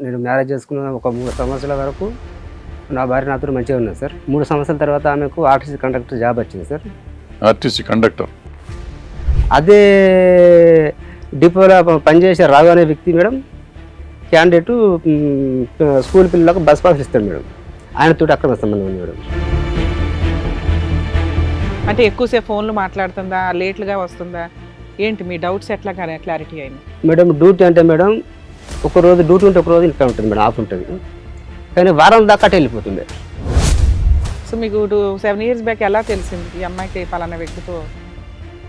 నేను మ్యారేజ్ చేసుకున్న ఒక 3 సంవత్సరాల వరకు నా భార్య నాతో మంచిగా ఉన్నది సార్. 3 సంవత్సరాల తర్వాత ఆమెకు ఆర్టీసీ కండక్టర్ జాబ్ వచ్చింది సార్. RTC conductor. అదే డిపోలో పనిచేసే రాఘు అనే వ్యక్తి మేడం క్యాండిడేట్ స్కూల్ పిల్లలకు బస్ పాస్ ఇస్తాడు మేడం. ఆయనతోటి అక్రమ సంబంధం ఉంది మేడం. అంటే ఎక్కువసేపు ఫోన్లు మాట్లాడుతుందా, లేట్లుగా వస్తుందా, ఏంటి మీ డౌట్స్ ఎట్లా క్లారిటీ అయింది? మేడం డ్యూటీ అంటే మేడం ఒక రోజు డ్యూటీ ఉంటే ఒక రోజు ఇంకా ఉంటుంది మేడం, ఆఫ్ ఉంటుంది. కానీ వారం దాకా అటు వెళ్ళిపోతుంది. సో మీకు 7 years బ్యాక్ ఎలా తెలిసింది ఈ అమ్మాయికి పలానా వ్యక్తితో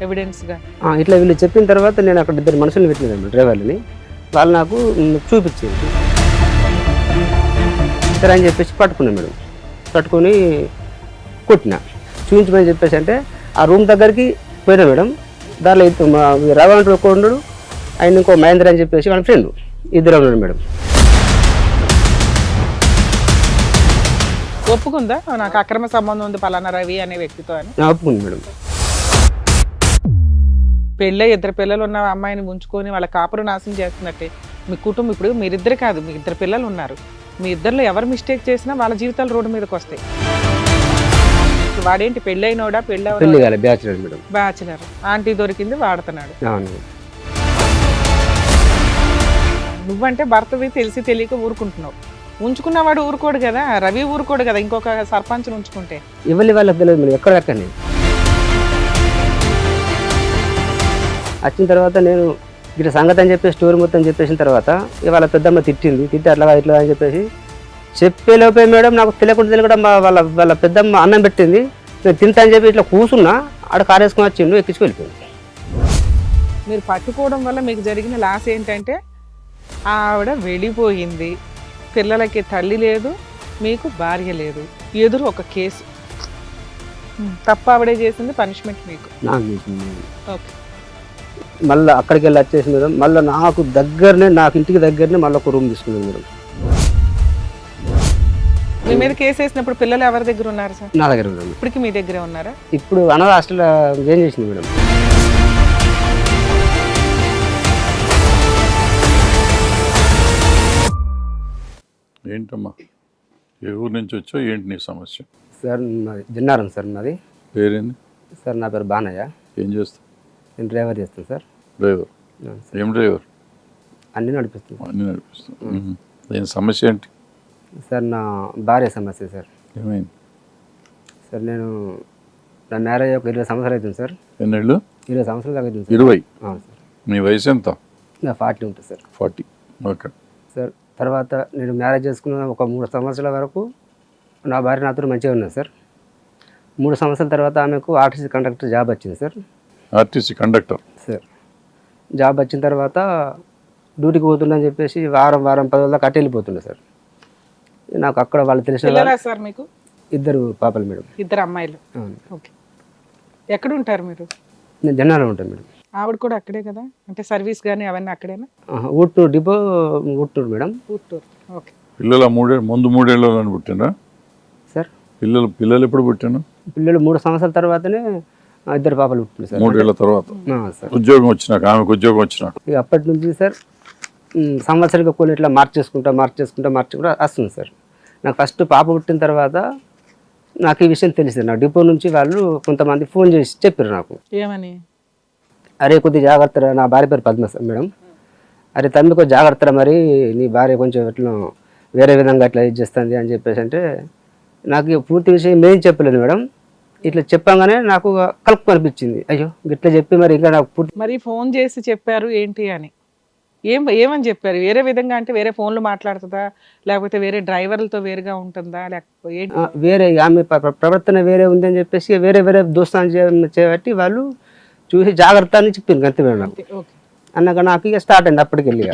ఎవిడెన్స్గా? ఇట్లా వీళ్ళు చెప్పిన తర్వాత నేను అక్కడ 2 మనుషులు పెట్టినాను డ్రైవర్లని. వాళ్ళు నాకు చూపించింది సరే అని చెప్పేసి పట్టుకున్నాను మేడం. పట్టుకొని కొట్టిన చూపించమని చెప్పేసి అంటే ఆ రూమ్ దగ్గరికి పోయినా మేడం. దానిలో రావాలంటే ఒక ఉన్నాడు, ఆయన ఇంకో మహేంద్ర అని చెప్పేసి వాళ్ళ ఫ్రెండ్, ఇద్దరు ఉన్నాడు మేడం. ఒప్పుకుందా నాకు అక్రమ సంబంధం ఉంది పలానా రవి అనే వ్యక్తితో అని? ఒప్పుకుంది మేడం. పెళ్ళే 2 పిల్లలు ఉన్న అమ్మాయిని ఉంచుకొని వాళ్ళ కాపురం నాశనం చేస్తున్నట్టే మీ కుటుంబం. ఇప్పుడు మీరిద్దరు కాదు, మీ 2 పిల్లలు ఉన్నారు. మీ ఇద్దరిలో ఎవరు మిస్టేక్ చేసినా వాళ్ళ జీవితాలు రోడ్డు మీదకి వస్తాయి. వాడేంటి పెళ్ళైనోడా? పెళ్లి కాలే, బ్యాచులర్ మేడం. బ్యాచులర్. ఆంటీ దొరికింది వాడుతున్నాడు. నువ్వంటే భర్తవి తెలిసి తెలియక ఊరుకుంటున్నావు. ఉంచుకున్నవాడు ఊరుకోడు కదా, రవి ఊరుకోడు కదా ఇంకొక సర్పంచ్ని ఉంచుకుంటే. ఇవ్వలే వాళ్ళకి తెలియదు మేడం, ఎక్కడెక్కడనే వచ్చిన తర్వాత నేను ఇట్లా సంగతి అని చెప్పేసి స్టోరీ మొత్తం చెప్పేసిన తర్వాత వాళ్ళ పెద్దమ్మ తిట్టింది. తిట్టి అట్లా ఇట్లా అని చెప్పేసి చెప్పేలోపే మేడం నాకు తెలియకుండా వాళ్ళ పెద్దమ్మ అన్నం పెట్టింది. నేను తింటా అని చెప్పి ఇట్లా కూర్చున్నా, ఆడ కారేసుకొని వచ్చిండు, ఎక్కించి వెళ్ళిపోయింది. మీరు పట్టుకోవడం వల్ల మీకు జరిగిన లాస్ ఏంటంటే ఆవిడ వెళ్ళిపోయింది, పిల్లలకి తల్లి లేదు, మీకు భార్య లేదు, ఎదురు ఒక కేసు. తప్ప ఆవిడే చేసింది, పనిష్మెంట్ మీకు. ఓకే. మళ్ళీ అక్కడికి వెళ్ళి వచ్చేసి మేడం మళ్ళీ నాకు ఇంటికి దగ్గరనే మళ్ళీ ఒక రూమ్ తీసుకున్నాను మేడం. మీ మీద కేసు వేసినప్పుడు పిల్లలు ఎవరి దగ్గర ఉన్నారు సార్? నా దగ్గర ఉన్నాను. ఇప్పటికి మీ దగ్గరే ఉన్నారా? ఇప్పుడు అనాథ హాస్టల్ ఏం చేసింది మేడం. ఏంటమ్మా, ఏ ఊరు నుంచి వచ్చావు, ఏంటి నీ సమస్య? సార్ నాది జిన్నారం సార్. నాది పేరేంది సార్? నా పేరు బానయ్య. ఏం చేస్తావు? నేను డ్రైవర్ చేస్తాను సార్. డ్రైవర్? ఏం డ్రైవర్? అన్నీ నడిపిస్తాను. అన్నీ నడిపిస్తాను. ఏం సమస్య ఏంటి సార్? నా భార్య సమస్య సార్. ఏమైంది సార్? నా మ్యారేజ్ ఒక 20 సంవత్సరాలు అవుతుంది సార్. ఎన్నేళ్ళు? 20 సంవత్సరాలు దాకా అవుతుంది. 20? అవును సార్. మీ వయసు ఎంత? నా 40 ఉంటుంది సార్. 40. Okay sir. తర్వాత నేను మ్యారేజ్ చేసుకున్న ఒక 3 సంవత్సరాల వరకు నా భార్య నాతో మంచిగా ఉన్నది సార్. 3 సంవత్సరాల తర్వాత ఆమెకు ఆర్టీసీ కండక్టర్ జాబ్ వచ్చింది sir. RTC conductor sir. Job వచ్చిన తర్వాత డ్యూటీకి పోతుందని చెప్పేసి వారం 10 రోజుల కట్టి వెళ్ళిపోతుండే సార్. నాకు అక్కడ వాళ్ళు తెలిసిన సార్ మీకు 2 పాపలు మేడం. 2 అమ్మాయిలు. ఓకే. ఎక్కడ ఉంటారు మీరు? నేను జన్నారం ఉంటాను మేడం. ఆవిడ కూడా అక్కడే కదా, అంటే సర్వీస్ కానీ అవన్నీ అక్కడేనా? ఊట్టూరు డిపో, ఊట్టూరు మేడం. ఊట్టూరు. ఓకే. పిల్లల ముందు 3 ఏళ్ళని పుట్టినా సార్? పిల్లలు ఎప్పుడు పుట్టాను? పిల్లలు 3 సంవత్సరాల తర్వాతనే 2 పాపలు పుట్టింది సార్. 3 ఏళ్ళ తర్వాత సార్. ఉద్యోగం వచ్చినాక, ఆమెకు ఉద్యోగం వచ్చినాక ఇక అప్పటి నుంచి సార్ సంవత్సరానికి కొన్ని ఇట్లా మార్చేసుకుంటా వస్తుంది సార్. నాకు ఫస్ట్ పాప పుట్టిన తర్వాత నాకు ఈ విషయం తెలిసింది. నాకు డిపో నుంచి వాళ్ళు కొంతమంది ఫోన్ చేసి చెప్పారు నాకు. ఏమని? అరే కొద్దిగా జాగ్రత్త, నా భార్య పేరు పద్మ సార్ మేడం. అరే తమ్మి కొంచెం జాగ్రత్త, మరి నీ భార్య కొంచెం ఎట్లా వేరే విధంగా అట్లా ఇది చేస్తుంది అని చెప్పేసి అంటే నాకు పూర్తి విషయం ఏం చెప్పలేదు మేడం. ఇట్లా చెప్పగానే నాకు కలుపు అనిపించింది. అయ్యో ఇట్లా చెప్పి మరి ఇంకా నాకు పూర్తి. మరి ఫోన్ చేసి చెప్పారు ఏంటి అని? ఏమని చెప్పారు? వేరే విధంగా అంటే వేరే ఫోన్లు మాట్లాడుతుందా, లేకపోతే వేరే డ్రైవర్లతో వేరుగా ఉంటుందా, లేకపోతే వేరే ఆమె ప్రవర్తన వేరే ఉందని చెప్పేసి వేరే దోస్తాన్ని చేయబట్టి వాళ్ళు చూసి జాగ్రత్త అని చెప్పింది అంతే మేడం. నాకు అన్నాక నాకు ఇక స్టార్ట్ అయింది అప్పటికి వెళ్ళి.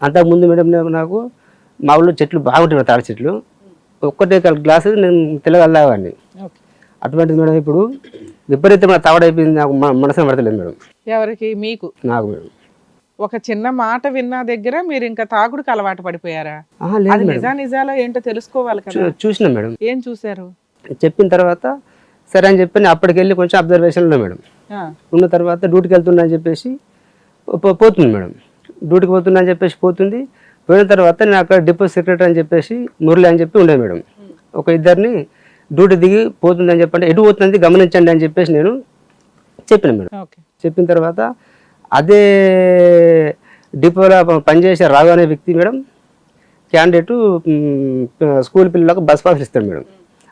అంతకుముందు మేడం నాకు మా ఊళ్ళో చెట్లు బాగుంటాయి, తాడి చెట్లు. ఒక్కటే గ్లాసు నేను తెల్లగల్లావాడిని. అటువంటిది మేడం ఇప్పుడు విపరీతమైన తావడైపోయింది. నాకు మనసులో పడతలేదు మేడం. ఎవరికి? మీకు? నాకు మేడం. ఒక చిన్న మాట విన్న దగ్గర మీరు ఇంకా తాగుడుకు అలవాటు పడిపోయారా? నిజాలో ఏంటో తెలుసుకోవాలి కదా. చూసినా మేడం. ఏం చూసారు? చెప్పిన తర్వాత సరే అని చెప్పి అప్పటికి వెళ్ళి కొంచెం అబ్జర్వేషన్లో మేడం ఉన్న తర్వాత డ్యూటీకి వెళ్తున్నా అని చెప్పేసి పోతుంది మేడం. డ్యూటీకి పోతున్నా అని చెప్పేసి పోతుంది. పోయిన తర్వాత నేను అక్కడ డిపో సెక్రటరీ అని చెప్పేసి మురళి అని చెప్పి ఉండే మేడం. ఒక ఇద్దరిని డ్యూటీ దిగి పోతుందని చెప్పంటే ఎటు పోతుంది గమనించండి అని చెప్పేసి నేను చెప్పిన మేడం. ఓకే. చెప్పిన తర్వాత అదే డిపోలో పనిచేసే రాఘు అనే వ్యక్తి మేడం క్యాండిడేటు స్కూల్ పిల్లలకు బస్ పాసులు ఇస్తాడు మేడం.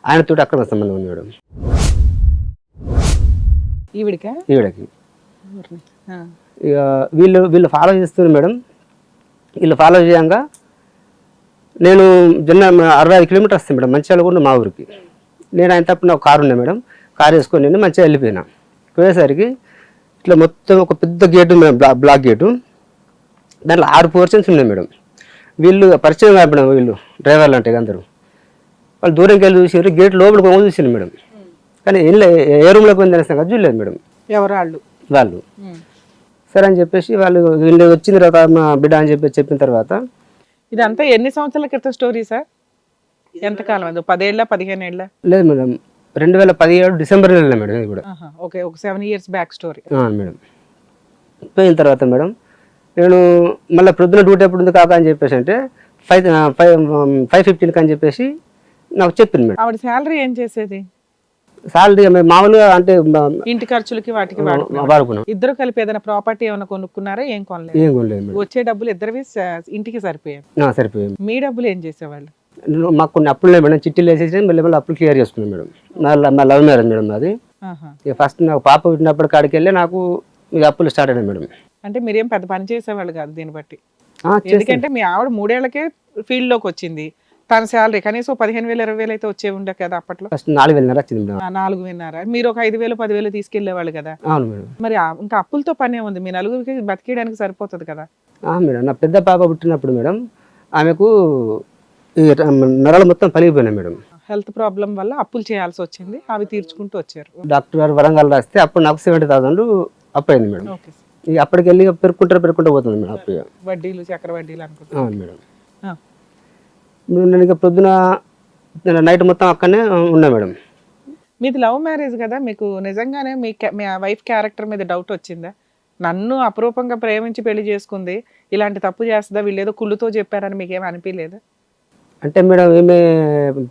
ఆయనతో అక్రమ సంబంధం ఉంది మేడం ఈవిడికా? ఈవిడకి. ఆ. ఇక వీళ్ళు ఫాలో చేస్తున్నారు మేడం. వీళ్ళు ఫాలో చేయంగా నేను జన్న 65 కిలోమీటర్స్ వస్తాను మేడం మంచిర్యాల కూడా మా ఊరికి. నేను ఆయన తప్పుడు నాకు కారు ఉండే మేడం. కారు వేసుకొని నేను మంచిగా వెళ్ళిపోయినా. పోయేసరికి ఇట్లా మొత్తం ఒక పెద్ద గేటు మేడం, బ్లాక్ గేటు. దాంట్లో 6 పోర్షన్స్ ఉన్నాయి మేడం. వీళ్ళు పరిచయం కాపడం వీళ్ళు డ్రైవర్లు అంటే అందరూ వాళ్ళు దూరంకి వెళ్ళి చూసారు. గేట్ లోపలికి కొంగ చూసింది మేడం. కానీ ఏ రూమ్లోకి పోయింది అనేసి నాకు చూడలేదు మేడం ఎవరు వాళ్ళు. సరే అని చెప్పేసి వీళ్ళు వచ్చిన తర్వాత మా బిడ్డ అని చెప్పి చెప్పిన తర్వాత ఇదంతా ఎన్ని సంవత్సరాల క్రితం స్టోరీ సార్? ఎంతకాలం అది? 10 ఏళ్ళ 15 ఏళ్ళ? లేదు మేడం 2017 డిసెంబర్ నెల మేడం ఇది కూడా. ఓకే, ఒక 7 years బ్యాక్ స్టోరీ మేడం. పోయిన తర్వాత మేడం నేను మళ్ళీ ప్రొద్దున డ్యూటీ ఎప్పుడు ఉంది కాక అని చెప్పేసి అంటే 5:15 అని చెప్పేసి నాకు చెప్పింది మేడం. ఆవిడ శాలరీ ఏం చేసేది? సాలరీ మామూలుగా అంటే ఇంటి ఖర్చులకి వాటికి వాడుకున్నాం. ఇద్దరు కలిపి ఏదైనా ప్రాపర్టీ ఏమైనా కొనుక్కున్నారా? ఏం కొనలేదు. ఏం కొనలేదు మేడం. వచ్చే డబ్బులు ఇద్దరివి ఇంటికి సరిపోయాయి. సరిపోయాయి. మీ డబ్బులు ఏం చేసేవాళ్ళు? మాకు కొన్ని అప్పులు లేవు మేడం. చిట్టీలు వేసేసి మళ్ళీ అప్పులు క్లియర్ చేసుకున్నాం మేడం. మా లవ్ మ్యారేజ్ మేడం అది. ఇక ఫస్ట్ నాకు పాప పుట్టినప్పుడు కాడికి వెళ్ళి నాకు ఇక అప్పులు స్టార్ట్ అయినాయి మేడం. అంటే మీరేం పెద్ద పని చేసేవాళ్ళు కాదు దీన్ని బట్టి. ఎందుకంటే మీ ఆవిడ 3 ఏళ్లకే ఫీల్డ్ లోకి వచ్చింది. తన శాలరీ కనీసం 15,000 20,000 అయితే వచ్చే ఉండే కదా అప్పట్లో. ఫస్ట్ 4,500 వచ్చింది మేడం. 4,500. మీరు ఒక 5,000 10,000 తీసుకెళ్లేవాళ్ళు కదా. అవును మేడం. మరి ఇంకా అప్పులతో పనే ఉంది. మీ నలుగురికి బతికేయడానికి సరిపోతుంది కదా. మేడం నా పెద్ద పాప పుట్టినప్పుడు మేడం ఆమెకు నరాలు మొత్తం పలిగిపోయినాయి మేడం. హెల్త్ ప్రాబ్లం వల్ల అప్పులు చేయాల్సి వచ్చింది. అవి తీర్చుకుంటూ వచ్చారు. డాక్టర్ గారు వరంగల్ రాస్తే అప్పుడు నాకు 70,000 అప్పు అయింది మేడం. Okay sir. ఇక అప్పటికి వెళ్ళి పెరుక్కుంటూ పోతుంది మేడం అప్పు. వడ్డీలు చక్ర వడ్డీలు అనుకుంటా. అవును మేడం. నేను ఇక పొద్దున నైట్ మొత్తం అక్కడనే ఉన్నా మేడం. మీది లవ్ మ్యారేజ్ కదా, మీకు నిజంగానే మీ వైఫ్ క్యారెక్టర్ మీద డౌట్ వచ్చిందా? నన్ను అపురూపంగా ప్రేమించి పెళ్లి చేసుకుంది, ఇలాంటి తప్పు చేస్తుందా, వీళ్ళు ఏదో కుళ్ళుతో చెప్పారని మీకేం అనిపించలేదు? అంటే మేడం ఏమే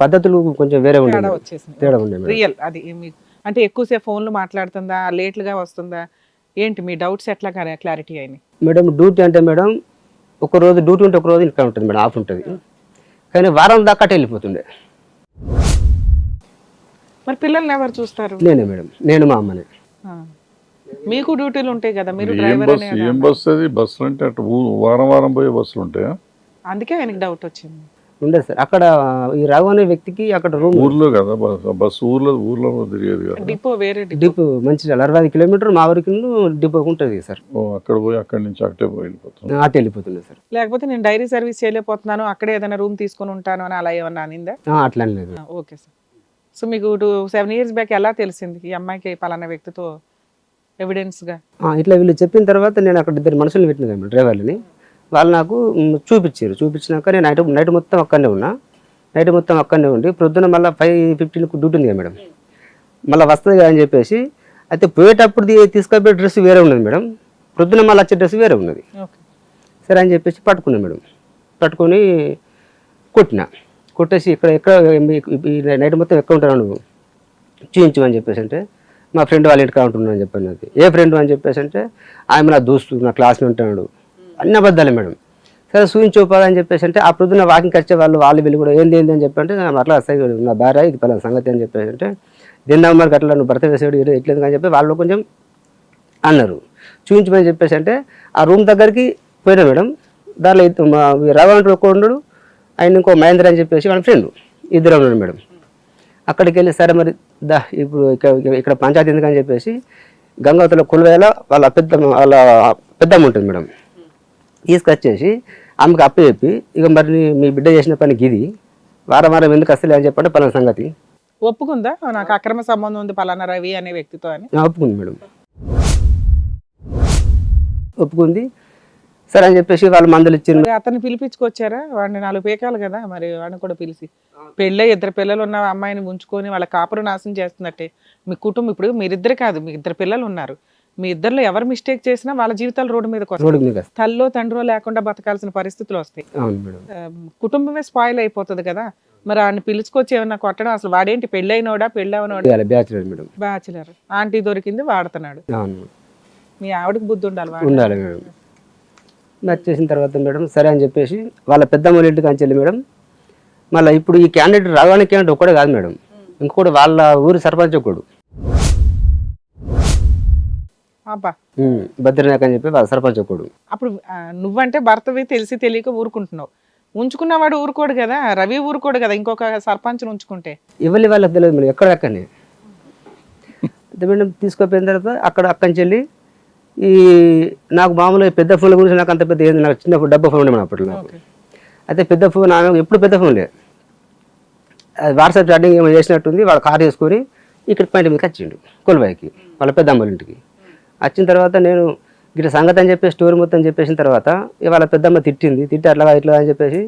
పద్ధతులు కొంచెం వేరే ఉండే తేడా వచ్చేసింది. తేడా ఉండే మేడం. రియల్ అది మీకు అంటే ఎక్కువసేపు ఫోన్లు మాట్లాడుతుందా, లేట్లుగా వస్తుందా, ఏంటి మీ డౌట్స్ ఎట్లా క్లారిటీ అయినాయి? మేడం డ్యూటీ అంటే మేడం ఒక రోజు డ్యూటీ ఉంటే ఒక రోజు ఇంకా ఉంటుంది మేడం, ఆఫ్ ఉంటుంది. కానీ వారం దాకా అటు వెళ్ళిపోతుండే. మరి పిల్లల్ని ఎవరు చూస్తారు? నేనే మేడం, నేను మా అమ్మనే. మీకు డ్యూటీలు ఉంటాయి కదా, మీరు ఏం డ్రైవర్ బస్సు ఏం బస్సు అది? బస్సులు అంటే అటు వారం పోయే బస్సులు ఉంటాయా? అందుకే ఆయనకి డౌట్ వచ్చింది. ఉండదు సార్. అక్కడ ఈ రాఘు అనే వ్యక్తికి అక్కడ రూమ్ ఊర్లో కదా బస్సు, ఊర్లో తిరిగేది కదా. డిపో వేరే డిపో మంచిర్యాల 65 కిలోమీటర్ మా ఊరికి డిపో ఉంటుంది సార్. అక్కడ పోయి అక్కడి నుంచి అటే పోయి వెళ్ళిపోతాం. అటు వెళ్ళిపోతుండే సార్. లేకపోతే నేను డైరీ సర్వీస్ చేయలేకపోతున్నాను, అక్కడే ఏదైనా రూమ్ తీసుకొని ఉంటాను అని అలా ఏమన్నా అనిందా? అట్లా లేదు. Okay sir. సో మీకు 7 years బ్యాక్ ఎలా తెలిసింది ఈ అమ్మాయికి పలానా వ్యక్తితో ఎవిడెన్స్ గా? ఇట్లా వీళ్ళు చెప్పిన తర్వాత నేను అక్కడ 2 మనుషులు పెట్టిన డ్రైవర్లని. వాళ్ళు నాకు చూపించినాక నేను నైట్ మొత్తం అక్కడనే ఉన్నా. నైట్ మొత్తం అక్కడనే ఉండి ప్రొద్దున మళ్ళీ 5:15 డ్యూటీ ఉంది కదా మేడం, మళ్ళీ వస్తుంది కదా అని చెప్పేసి అయితే పోయేటప్పుడు తీసుకపోయే డ్రెస్ వేరే ఉన్నది మేడం, ప్రొద్దున మళ్ళీ వచ్చే డ్రెస్ వేరే ఉన్నది. సరే అని చెప్పేసి పట్టుకున్నాను మేడం. పట్టుకొని కొట్టేసి ఎక్కడ నైట్ మొత్తం ఎక్కడ ఉంటాను నువ్వు చూపించమని చెప్పేసి అంటే మా ఫ్రెండ్ వాళ్ళ ఇంటికి ఉంటున్నాను అని చెప్పాను. అది ఏ ఫ్రెండ్ అని చెప్పేసి అంటే ఆమె నా దోస్తు, నా క్లాస్లో ఉంటాడు. అన్ని అబద్ధాలే మేడం. సరే చూపించుకోవాలని చెప్పేసి అంటే ఆ ప్రొద్దున వాకింగ్కి వచ్చే వాళ్ళు వీళ్ళు కూడా ఏంది అని చెప్పి అంటే అట్లా వస్తాయి నా భార్య ఇది పలానా సంగతి అని చెప్పేసి అంటే దీని మరి అట్లా నువ్వు భర్త వేసాడు ఎట్లేదు అని చెప్పి వాళ్ళు కొంచెం అన్నారు. చూపించమని చెప్పేసి అంటే ఆ రూమ్ దగ్గరికి పోయినా మేడం. దాంట్లో రాఘవంతుడు ఒక్క ఉన్నాడు, ఆయన ఇంకో మహేంద్ర అని చెప్పేసి వాళ్ళ ఫ్రెండ్ ఇద్దరు ఉన్నాడు మేడం. అక్కడికి వెళ్ళి సరే మరి ఇప్పుడు ఇక్కడ పంచాయతీ ఎందుకని చెప్పేసి గంగావతిలో కొలువేల వాళ్ళ పెద్దమ్మ ఉంటుంది మేడం. తీసుకొచ్చేసి ఆమెకు అప్పు చెప్పి ఇక మరి మీ బిడ్డ చేసిన పని గిది వారం ఎందుకు వస్తలే అని చెప్పంటే పలానా సంగతి ఒప్పుకుందా, నాకు అక్రమ సంబంధం ఉంది పలానా రవి అనే వ్యక్తితో అని? ఒప్పుకుంది మేడం. ఒప్పుకుంది. సరే అని చెప్పేసి వాళ్ళు మందులు ఇచ్చింది. అతన్ని పిలిపించుకొచ్చారా? వాడిని 4 పీకాలు కదా, మరి వాడిని కూడా పిలిచి పెళ్ళై 2 పిల్లలు ఉన్న అమ్మాయిని ఉంచుకొని వాళ్ళ కాపురం నాశనం చేస్తున్నట్టే మీ కుటుంబం. ఇప్పుడు మీరిద్దరు కాదు, మీకు 2 పిల్లలు ఉన్నారు. మీ ఇద్దరిలో ఎవరు మిస్టేక్ చేసినా వాళ్ళ జీవితాలు రోడ్డు మీదకి వస్తాయి. రోడ్డు మీద వస్తాయి. తల్లో తండ్రో లేకుండా బతకాల్సిన పరిస్థితులు వస్తాయి. అవును మేడం. కుటుంబమే స్పాయిల్ అయిపోతుంది కదా. మరి ఆయన పిలుచుకొచ్చి ఏమన్నా కొట్టడం, అసలు వాడేంటి పెళ్ళైనోడా పెళ్ళవనోడా? Bachelor madam. బ్యాచులర్, ఆంటీ దొరికింది వాడుతున్నాడు. అవును మీ ఆవిడకి బుద్ధి ఉండాలి. ఉండాలి మేడం. మ్యాచ్ చేసిన తర్వాత మేడం సరే అని చెప్పేసి వాళ్ళ పెద్దమ్మ ఇంటికి అంచెల్లి మేడం. మళ్ళీ ఇప్పుడు ఈ క్యాండిడేట్ రావడానికి క్యాండిడేట్ ఒక్కడే కాదు మేడం, ఇంకోటి వాళ్ళ ఊరి సర్పంచ్ ఒకడు అబ్బా. బద్రీనాయక్ అని చెప్పి వాళ్ళ సర్పంచ్ ఒకడు. అప్పుడు నువ్వంటే భర్తవి తెలిసి తెలియక ఊరుకుంటున్నావు. ఉంచుకున్నవాడు ఊరుకోడు కదా, రవి ఊరుకోడు కదా ఇంకొక సర్పంచ్ని ఉంచుకుంటే. ఇవ్వని వాళ్ళకి తెలియదు మేడం, ఎక్కడ అక్కడనే మేడం తీసుకుపోయిన తర్వాత అక్కడి నుంచి వెళ్ళి ఈ నాకు మామూలుగా పెద్ద ఫోన్ల గురించి నాకు అంత పెద్ద ఏంది, నాకు చిన్నప్పుడు డబ్బా ఫోన్ ఉండే మేడం అప్పట్లో నాకు. అయితే పెద్ద ఫోన్ ఎప్పుడు పెద్ద ఫోన్లే, అది వాట్సాప్ చాటింగ్ ఏమో చేసినట్టుంది. వాడు కార్ చేసుకొని ఇక్కడ పాయింట్ మీదకి వచ్చిండు కొలుబాయికి వాళ్ళ పెద్దమ్మ ఇంటికి. వచ్చిన తర్వాత నేను ఇట్లా సంగతి అని చెప్పి స్టోరీ మొత్తం చెప్పేసిన తర్వాత వాళ్ళ పెద్దమ్మ తిట్టి అట్లా ఇట్లా అని చెప్పేసి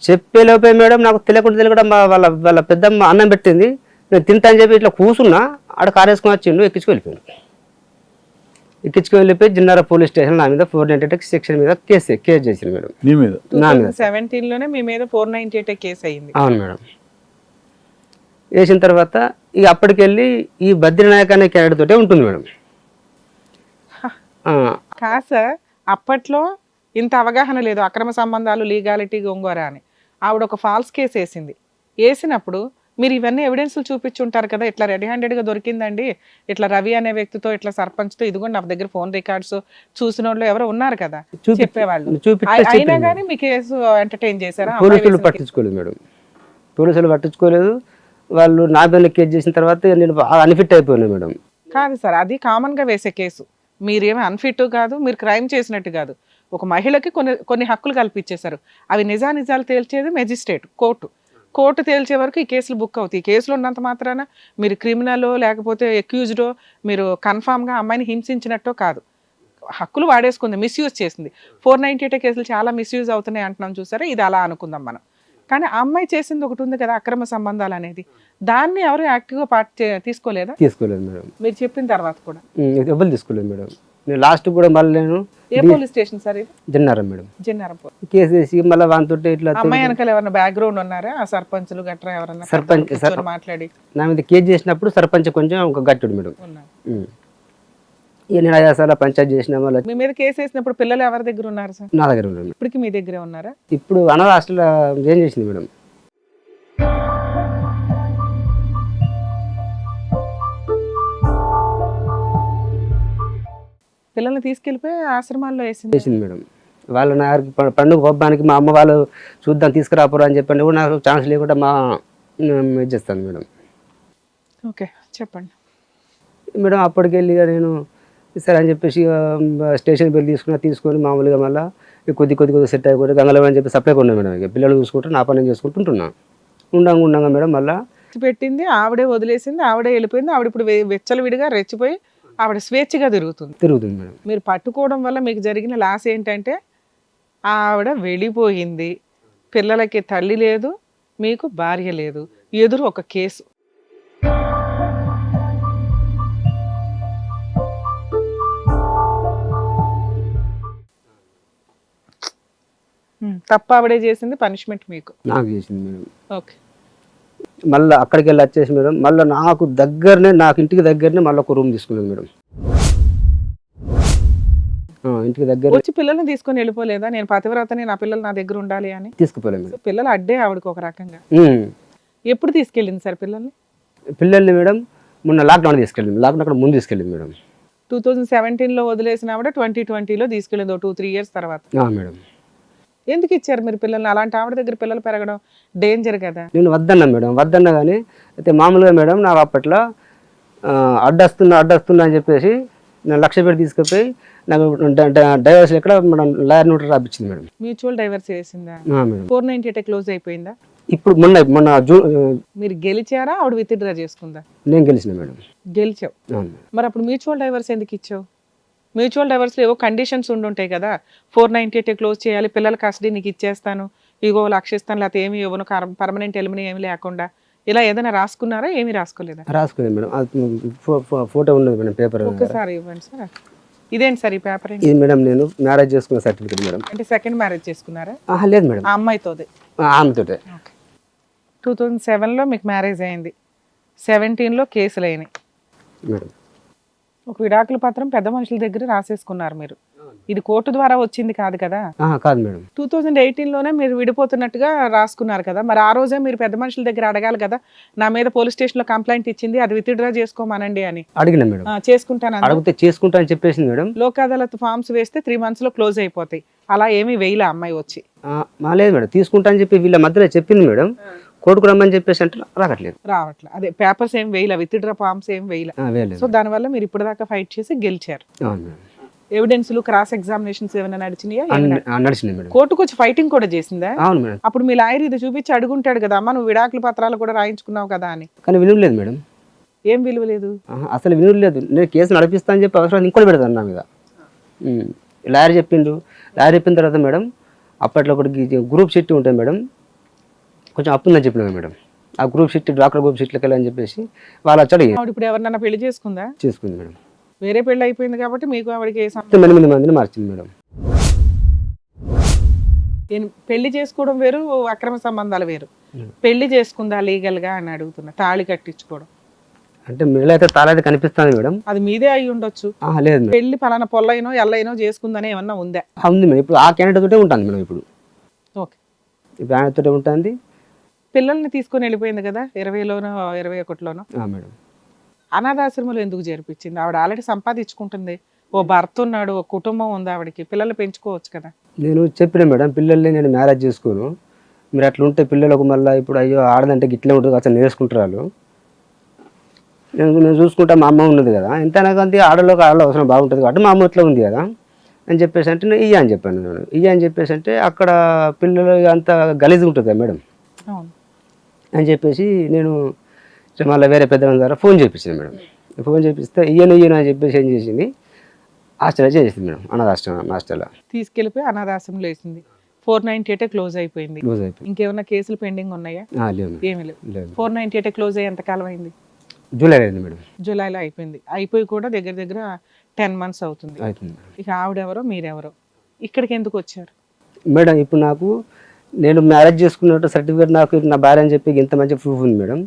చెప్పేలోపే మేడం నాకు తెలియకుండా వాళ్ళ పెద్దమ్మ అన్నం పెట్టింది. నేను తింటా అని చెప్పి ఇట్లా కూర్చున్నా, ఆడ కార్ వేసుకొని వచ్చిండు, ఎక్కించుకు వెళ్ళిపోయాను. ఎక్కించుకు వెళ్ళిపోయి జిన్నారా పోలీస్ స్టేషన్ నా మీద 498 సెక్షన్ మీద కేసు చేసింది మేడం. నీ మీద? నా మీద 2017లోనే మీ మీద 498 కేసు అయింది. అవును మేడం. వేసిన తర్వాత ఇక అప్పటికెళ్ళి ఈ బద్రీనాయక్ అనే క్యారెక్టర్ తోటే ఉంటుంది మేడం. కాస అప్పట్లో ఇంత అవగాహన లేదు, అక్రమ సంబంధాలు, లీగాలిటీ, గొంగోర అని. ఆవిడ ఒక ఫాల్స్ కేసు వేసింది. వేసినప్పుడు మీరు ఇవన్నీ ఎవిడెన్స్లు చూపించుంటారు కదా, ఇట్లా రెడీ హ్యాండెడ్గా దొరికిందండి, ఇట్లా రవి అనే వ్యక్తితో, ఇట్లా సర్పంచ్తో, ఇదిగో నా దగ్గర ఫోన్ రికార్డ్స్, చూసిన వాళ్ళు ఎవరో ఉన్నారు కదా చెప్పేవాళ్ళు. అయినా కానీ మీ కేసు ఎంటర్టైన్ చేశారా? పోలీసులు పట్టించుకోలేదు మేడం, పోలీసులు పట్టించుకోలేదు. వాళ్ళు నా మీద కేసు చేసిన తర్వాత నేను అన్ఫిట్ అయిపోయాను మేడం. కాదు సార్, అది కామన్గా వేసే కేసు. మీరేమీ అన్ఫిట్ కాదు, మీరు క్రైమ్ చేసినట్టు కాదు. ఒక మహిళకి కొన్ని హక్కులు కల్పించేశారు. అవి నిజానిజాలు తేల్చేది మెజిస్ట్రేట్, కోర్టు తేల్చే వరకు ఈ కేసులు బుక్ అవుతాయి. ఈ కేసులు ఉన్నంత మాత్రాన మీరు క్రిమినల్ లేకపోతే అక్యూజ్డో మీరు కన్ఫామ్గా అమ్మాయిని హింసించినట్టో కాదు. హక్కులు వాడేసుకుంది, మిస్యూజ్ చేసింది. 498 కేసులు చాలా మిస్యూజ్ అవుతున్నాయి అంటున్నాం చూసారా, ఇది అలా అనుకుందాం మనం. కానీ ఆ అమ్మాయి చేసింది ఒకటి ఉంది కదా, అక్రమ సంబంధాలు అనేది, దాన్ని ఎవరు యాక్టివ్గా తీసుకోలేదు మేడం. మీరు చెప్పిన తర్వాత కూడా ఎవరు తీసుకోలేదు మేడం. నేను లాస్ట్ కూడా మళ్ళీ నేను ఏ పోలీస్ స్టేషన్ సార్ ఇది? జిన్నారం మేడం. జిన్నారం కేసు వేసి మళ్ళీ వాంతో ఇట్లా అమ్మాయి వెనకాల ఎవరైనా బ్యాక్గ్రౌండ్ ఉన్నారా? ఆ సర్పంచులు గట్రా ఎవరన్నా సర్పంచ్ మాట్లాడి నా మీద కేసు చేసినప్పుడు సర్పంచ్ కొంచెం ఒక గట్టుడు మేడం. నేను 5 సార్లు పంచాయతీ చేసిన వల్ల మీ మీద కేసు వేసినప్పుడు పిల్లలు ఎవరి దగ్గర ఉన్నారు సార్? నా దగ్గర ఉన్నారు. ఇప్పటికి మీ దగ్గరే ఉన్నారా? ఇప్పుడు అనాథ హాస్టల్ ఏం చేసింది మేడం. పిల్లల్ని తీసుకెళ్ళిపోయి ఆశ్రమాల్లో వేసింది మేడం. వాళ్ళ నా పండుగ పబ్బానికి మా అమ్మ వాళ్ళు చూద్దాం తీసుకురాపోరు అని చెప్పండి కూడా నాకు ఛాన్స్ లేకుండా మా ఇది చేస్తాను మేడం. ఓకే చెప్పండి మేడం. అప్పటికెళ్ళి నేను సరే అని చెప్పేసి స్టేషన్ బిల్ తీసుకొని మామూలుగా మళ్ళీ కొద్ది సెట్ అయిపోయి గంగలవాడి అని చెప్పి సప్లై కొన్నాను మేడం. ఇక పిల్లలు చూసుకుంటూ నా పని చేసుకుంటుంటున్నా ఉండంగా మేడం. మళ్ళీ పెట్టింది ఆవిడే, వదిలేసింది ఆవిడే, వెళ్ళిపోయింది ఆవిడ. ఇప్పుడు వెచ్చలవిడిగా రెచ్చిపోయి ఆవిడ స్వేచ్ఛగా తిరుగుతుంది మేడం. మీరు పట్టుకోవడం వల్ల మీకు జరిగిన లాస్ ఏంటంటే ఆవిడ వెళ్ళిపోయింది, పిల్లలకి తల్లి లేదు, మీకు భార్య లేదు, ఎదురు ఒక కేసు. తప్ప ఆవిడే చేసింది, పనిష్మెంట్ మీకు నాకు చేసింది మేడం. ఓకే. మళ్ళీ అక్కడికి వెళ్ళి వచ్చేసి మేడం మళ్ళీ నాకు ఇంటికి దగ్గరనే మళ్ళీ ఒక రూమ్ తీసుకున్నాను మేడం. ఇంటికి దగ్గర వచ్చి పిల్లల్ని తీసుకొని వెళ్ళిపోలేదా? నేను పతివ్రతని, నా పిల్లలు నా దగ్గర ఉండాలి అని. తీసుకుపోలేదు మేడం. పిల్లలు అడ్డే ఆవిడకి ఒక రకంగా. ఎప్పుడు తీసుకెళ్ళింది సార్ పిల్లల్ని మేడం? మొన్న లాక్డౌన్ తీసుకెళ్ళింది. లాక్డౌన్ అక్కడ ముందు తీసుకెళ్ళింది మేడం. 2017లో వదిలేసిన ఆవిడ 2020లో తీసుకెళ్ళింది, 2-3 years తర్వాత. మేడం. ఎందుకు ఇచ్చారు మీరు పిల్లల్ని? అలాంటి ఆవిడ దగ్గర పిల్లలు పెరగడం డేంజర్ కదా. నేను వద్దన్నా కానీ అయితే మామూలుగా మేడం నాకు అప్పట్లో అడ్డొస్తున్నా అని చెప్పేసి నేను 1,00,000 పెట్టి తీసుకుపోయి నాకు డైవర్స్ ఎక్కడ మనం లాయర్ నోట్ రాపించింది మేడం. మ్యూచువల్ డైవర్స్ చేసిందా? మేడం. 498 క్లోజ్ అయిపోయిందా? ఇప్పుడు మొన్న మీరు గెలిచారా, ఆవిడ విత్డ్రా చేసుకుందా? నేను గెలిచిన మేడం. గెలిచావు. మరి అప్పుడు మ్యూచువల్ డైవర్స్ ఎందుకు ఇచ్చావు? మ్యూచువల్ డైవర్స్లో ఏవో కండిషన్స్ ఉండుంటాయి కదా, 498 క్లోజ్ చేయాలి, పిల్లల కస్టడీ నీకు ఇచ్చేస్తాను, ఇగో 1,00,000 ఇస్తాను, లేకపోతే ఏమి ఇవ్వను, పర్మనెంట్ ఎలిమినీ ఏమి లేకుండా, ఇలా ఏదైనా రాసుకున్నారా? ఏమీ రాసుకోలేదా? రాసుకోలేదు మేడం. అది ఫోటో ఉన్నది మేడం పేపర్. ఒక్కసారి ఇవ్వండి సార్. ఇదేంటి సార్ ఈ పేపర్? ఇది మేడం నేను మ్యారేజ్ చేసుకున్న సర్టిఫికేట్ మేడం. అంటే సెకండ్ మ్యారేజ్ చేసుకున్నారా? లేదు మేడం, ఆ అమ్మాయితోదే. ఆమెతోటే. 2007లో మీకు మ్యారేజ్ అయింది, 17లో కేసులు అయినాయి మేడం. ఒక విడాకుల పత్రం పెద్ద మనుషుల దగ్గర రాసేసుకున్నారు మీరు. ఇది కోర్టు ద్వారా వచ్చింది కాదు కదా? కాదు మేడం. 2018లోనే మీరు విడిపోతున్నట్టుగా రాసుకున్నారు కదా, మరి ఆ రోజే మీరు పెద్ద మనుషుల దగ్గర అడగాలి కదా, నా మీద పోలీస్ స్టేషన్ లో కంప్లైంట్ ఇచ్చింది, అది విత్డ్రా చేసుకోమనండి అని. అడిగినా మేడం. చేసుకుంటాను అడిగితే చేసుకుంటా అని చెప్పేసింది మేడం. లోక్ అదాలత్ ఫామ్స్ వేస్తే 3 months లో క్లోజ్ అయిపోతాయి. అలా ఏమీ వేయలే అమ్మాయి వచ్చి. లేదు మేడం, తీసుకుంటా అని చెప్పి వీళ్ళ మధ్యలో చెప్పింది మేడం. కోర్టుకు రమ్మని చెప్పేసి అంటే రావట్లేదు. అదే పేపర్స్ ఏం వేయలే, విత్డ్రా ఫామ్స్ ఏం వేయలే. సో దానివల్ల మీరు ఇప్పటిదాకా ఫైట్ చేసి గెలిచారు. ఎవిడెన్స్లు, క్రాస్ ఎగ్జామినేషన్స్ ఏమైనా నడిచినాయా? నడిచింది మేడం. కోర్టుకు వచ్చి ఫైటింగ్ కూడా చేసిందా? అవును మేడం. అప్పుడు మీ లాయర్ ఇది చూపించి అడుగుంటాడు కదా, అమ్మ నువ్వు విడాకుల పత్రాలు కూడా రాయించుకున్నావు కదా అని. కానీ విలువలేదు మేడం. ఏం విలువ లేదు? అసలు విలువలేదు. నేను కేసు నడిపిస్తా అని చెప్పి అవసరం ఇంకోటి పెడతాను నా మీద. లాయర్ చెప్పిండు. లాయర్ చెప్పిన తర్వాత మేడం అప్పట్లో ఒకటి గ్రూప్ షీట్ ఉంటుంది మేడం, కొంచెం అప్పుందని చెప్పినా మేడం. ఆ గ్రూప్ షీట్ డాక్టర్ గ్రూప్ షీట్లకి వెళ్ళని చెప్పేసి వాళ్ళు వచ్చాడు. ఇప్పుడు ఎవరినైనా పెళ్లి చేసుకుందా? చేసుకుంది మేడం. వేరే పెళ్లి అయిపోయింది కాబట్టి మీకు ఆవిడకి 8 మందిని మార్చింది మేడం. పెళ్లి చేసుకోవడం వేరు, అక్రమ సంబంధాలు వేరు. పెళ్లి చేసుకుందా లీగల్ గా అని అడుగుతున్నా. తాళి కట్టించుకోవడం అంటే మెడలో అయితే తాళైతే కనిపిస్తుంది మేడం. అది మీదే అయి ఉండొచ్చు. లేదు, పెళ్లి పలానా పొల్లైనో ఎల్లైనో చేసుకుందని ఏమన్నా ఉందా? ఉంది మేడం. ఇప్పుడు ఆ క్యాండిడేట్ తోటే ఉంటుంది మేడం. ఇప్పుడు ఇప్పుడు ఆయన తోటే ఉంటుంది. పిల్లల్ని తీసుకొని వెళ్ళిపోయింది కదా 20లోనో 21లోనో మేడం. అనాథాశ్రమంలో ఎందుకు చేర్పించింది? ఆవిడ ఆల్రెడీ సంపాదించుకుంటుంది, ఓ భర్త ఉన్నాడు, ఒక కుటుంబం ఉంది ఆవిడకి, పిల్లలు పెంచుకోవచ్చు కదా. నేను చెప్పిన మేడం, పిల్లల్ని నేను మ్యారేజ్ చేసుకోను, మీరు అట్లా ఉంటే పిల్లలకు మళ్ళీ ఇప్పుడు అయ్యో ఆడదంటే గిట్లే ఉంటుంది అసలు నేర్చుకుంటారు వాళ్ళు, నేను చూసుకుంటా, మా అమ్మ ఉన్నది కదా, ఎంత నాకంతే ఆడలోకి అవసరం బాగుంటుంది కాబట్టి మా అమ్మ ఇట్లా ఉంది కదా అని చెప్పేసి అంటే నేను ఇయ్య అని చెప్పాను. నేను ఇయ్య అని చెప్పేసి అంటే అక్కడ పిల్లలు అంత గలీజ్ ఉంటుంది కదా మేడం అని చెప్పేసి నేను మళ్ళీ వేరే పెద్దవాళ్ళ ద్వారా ఫోన్ చేయించాను మేడం. ఫోన్ చేపిస్తే ఇయ్యను అని చెప్పేసి ఏం చేసింది, హాస్టల్లో చేసింది మేడం. అనాథాశ్రమం హాస్టల్లో తీసుకెళ్ళిపోయి అనాథాశ్రమంలో వేసింది. 498 క్లోజ్ అయిపోయింది. ఇంకేమన్నా కేసులు పెండింగ్ ఉన్నాయా? ఏమీ లేవు. 498 క్లోజ్ అయ్యి ఎంతకాలం అయింది? జూలై అయింది మేడం. జూలైలో అయిపోయింది. అయిపోయి కూడా దగ్గర దగ్గర 10 months అవుతుంది. ఇక ఆవిడెవరో మీరెవరో ఇక్కడికి ఎందుకు వచ్చారు మేడం? ఇప్పుడు నాకు నేను మ్యారేజ్ చేసుకున్నట్టు సర్టిఫికేట్ నాకు నా భార్య అని చెప్పి ఇంత మంచి ప్రూఫ్ ఉంది మేడం.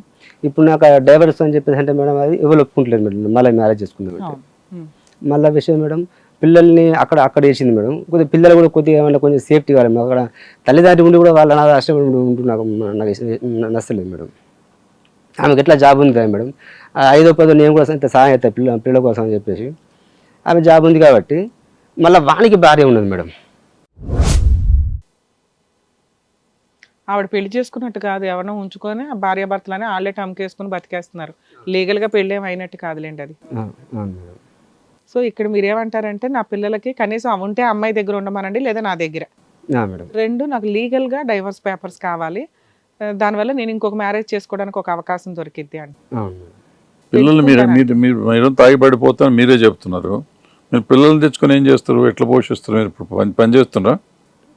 ఇప్పుడు నాకు డైవర్స్ అని చెప్పేసి అంటే మేడం అది ఎవరు ఒప్పుకుంటలేదు మేడం. మళ్ళీ మ్యారేజ్ చేసుకున్నాం. మళ్ళీ విషయం మేడం, పిల్లల్ని అక్కడ వేసింది మేడం. కొద్దిగా పిల్లలు కూడా కొద్దిగా ఏమన్నా కొంచెం సేఫ్టీ కావాలి. అక్కడ తల్లిదండ్రులు ఉండి కూడా వాళ్ళ అనాథ ఆశ్రమం ఉంటూ నాకు నచ్చలేదు మేడం. ఆమెకి ఎట్లా జాబ్ ఉంది కదా మేడం, 5వ 10వ నేను కూడా ఇంత సహాయం అవుతాయి పిల్లల కోసం అని చెప్పేసి ఆమె జాబ్ ఉంది కాబట్టి మళ్ళీ వానికి భార్య ఉన్నది మేడం. ఆవిడ పెళ్లి చేసుకున్నట్టు కాదు, ఎవరినో ఉంచుకొని భార్యాభర్తలని ఆళ్ళే టమ్కేసుకుని బతికేస్తున్నారు. లీగల్గా పెళ్ళి ఏమి అయినట్టు కాదులేండి అది. సో ఇక్కడ మీరేమంటారంటే నా పిల్లలకి కనీసం ఉంటే అమ్మాయి దగ్గర ఉండమనండి, లేదా నా దగ్గర. రెండు, నాకు లీగల్గా డైవర్స్ పేపర్స్ కావాలి, దానివల్ల నేను ఇంకొక మ్యారేజ్ చేసుకోవడానికి ఒక అవకాశం దొరికిద్ది అండి. పిల్లలు మీరు తాగిపడిపోతాను మీరే చెప్తున్నారు. మీరు పిల్లల్ని తెచ్చుకొని ఏం చేస్తారు, ఎట్లా పోషిస్తారు? మీరు ఇప్పుడు పని చేస్తున్నారా?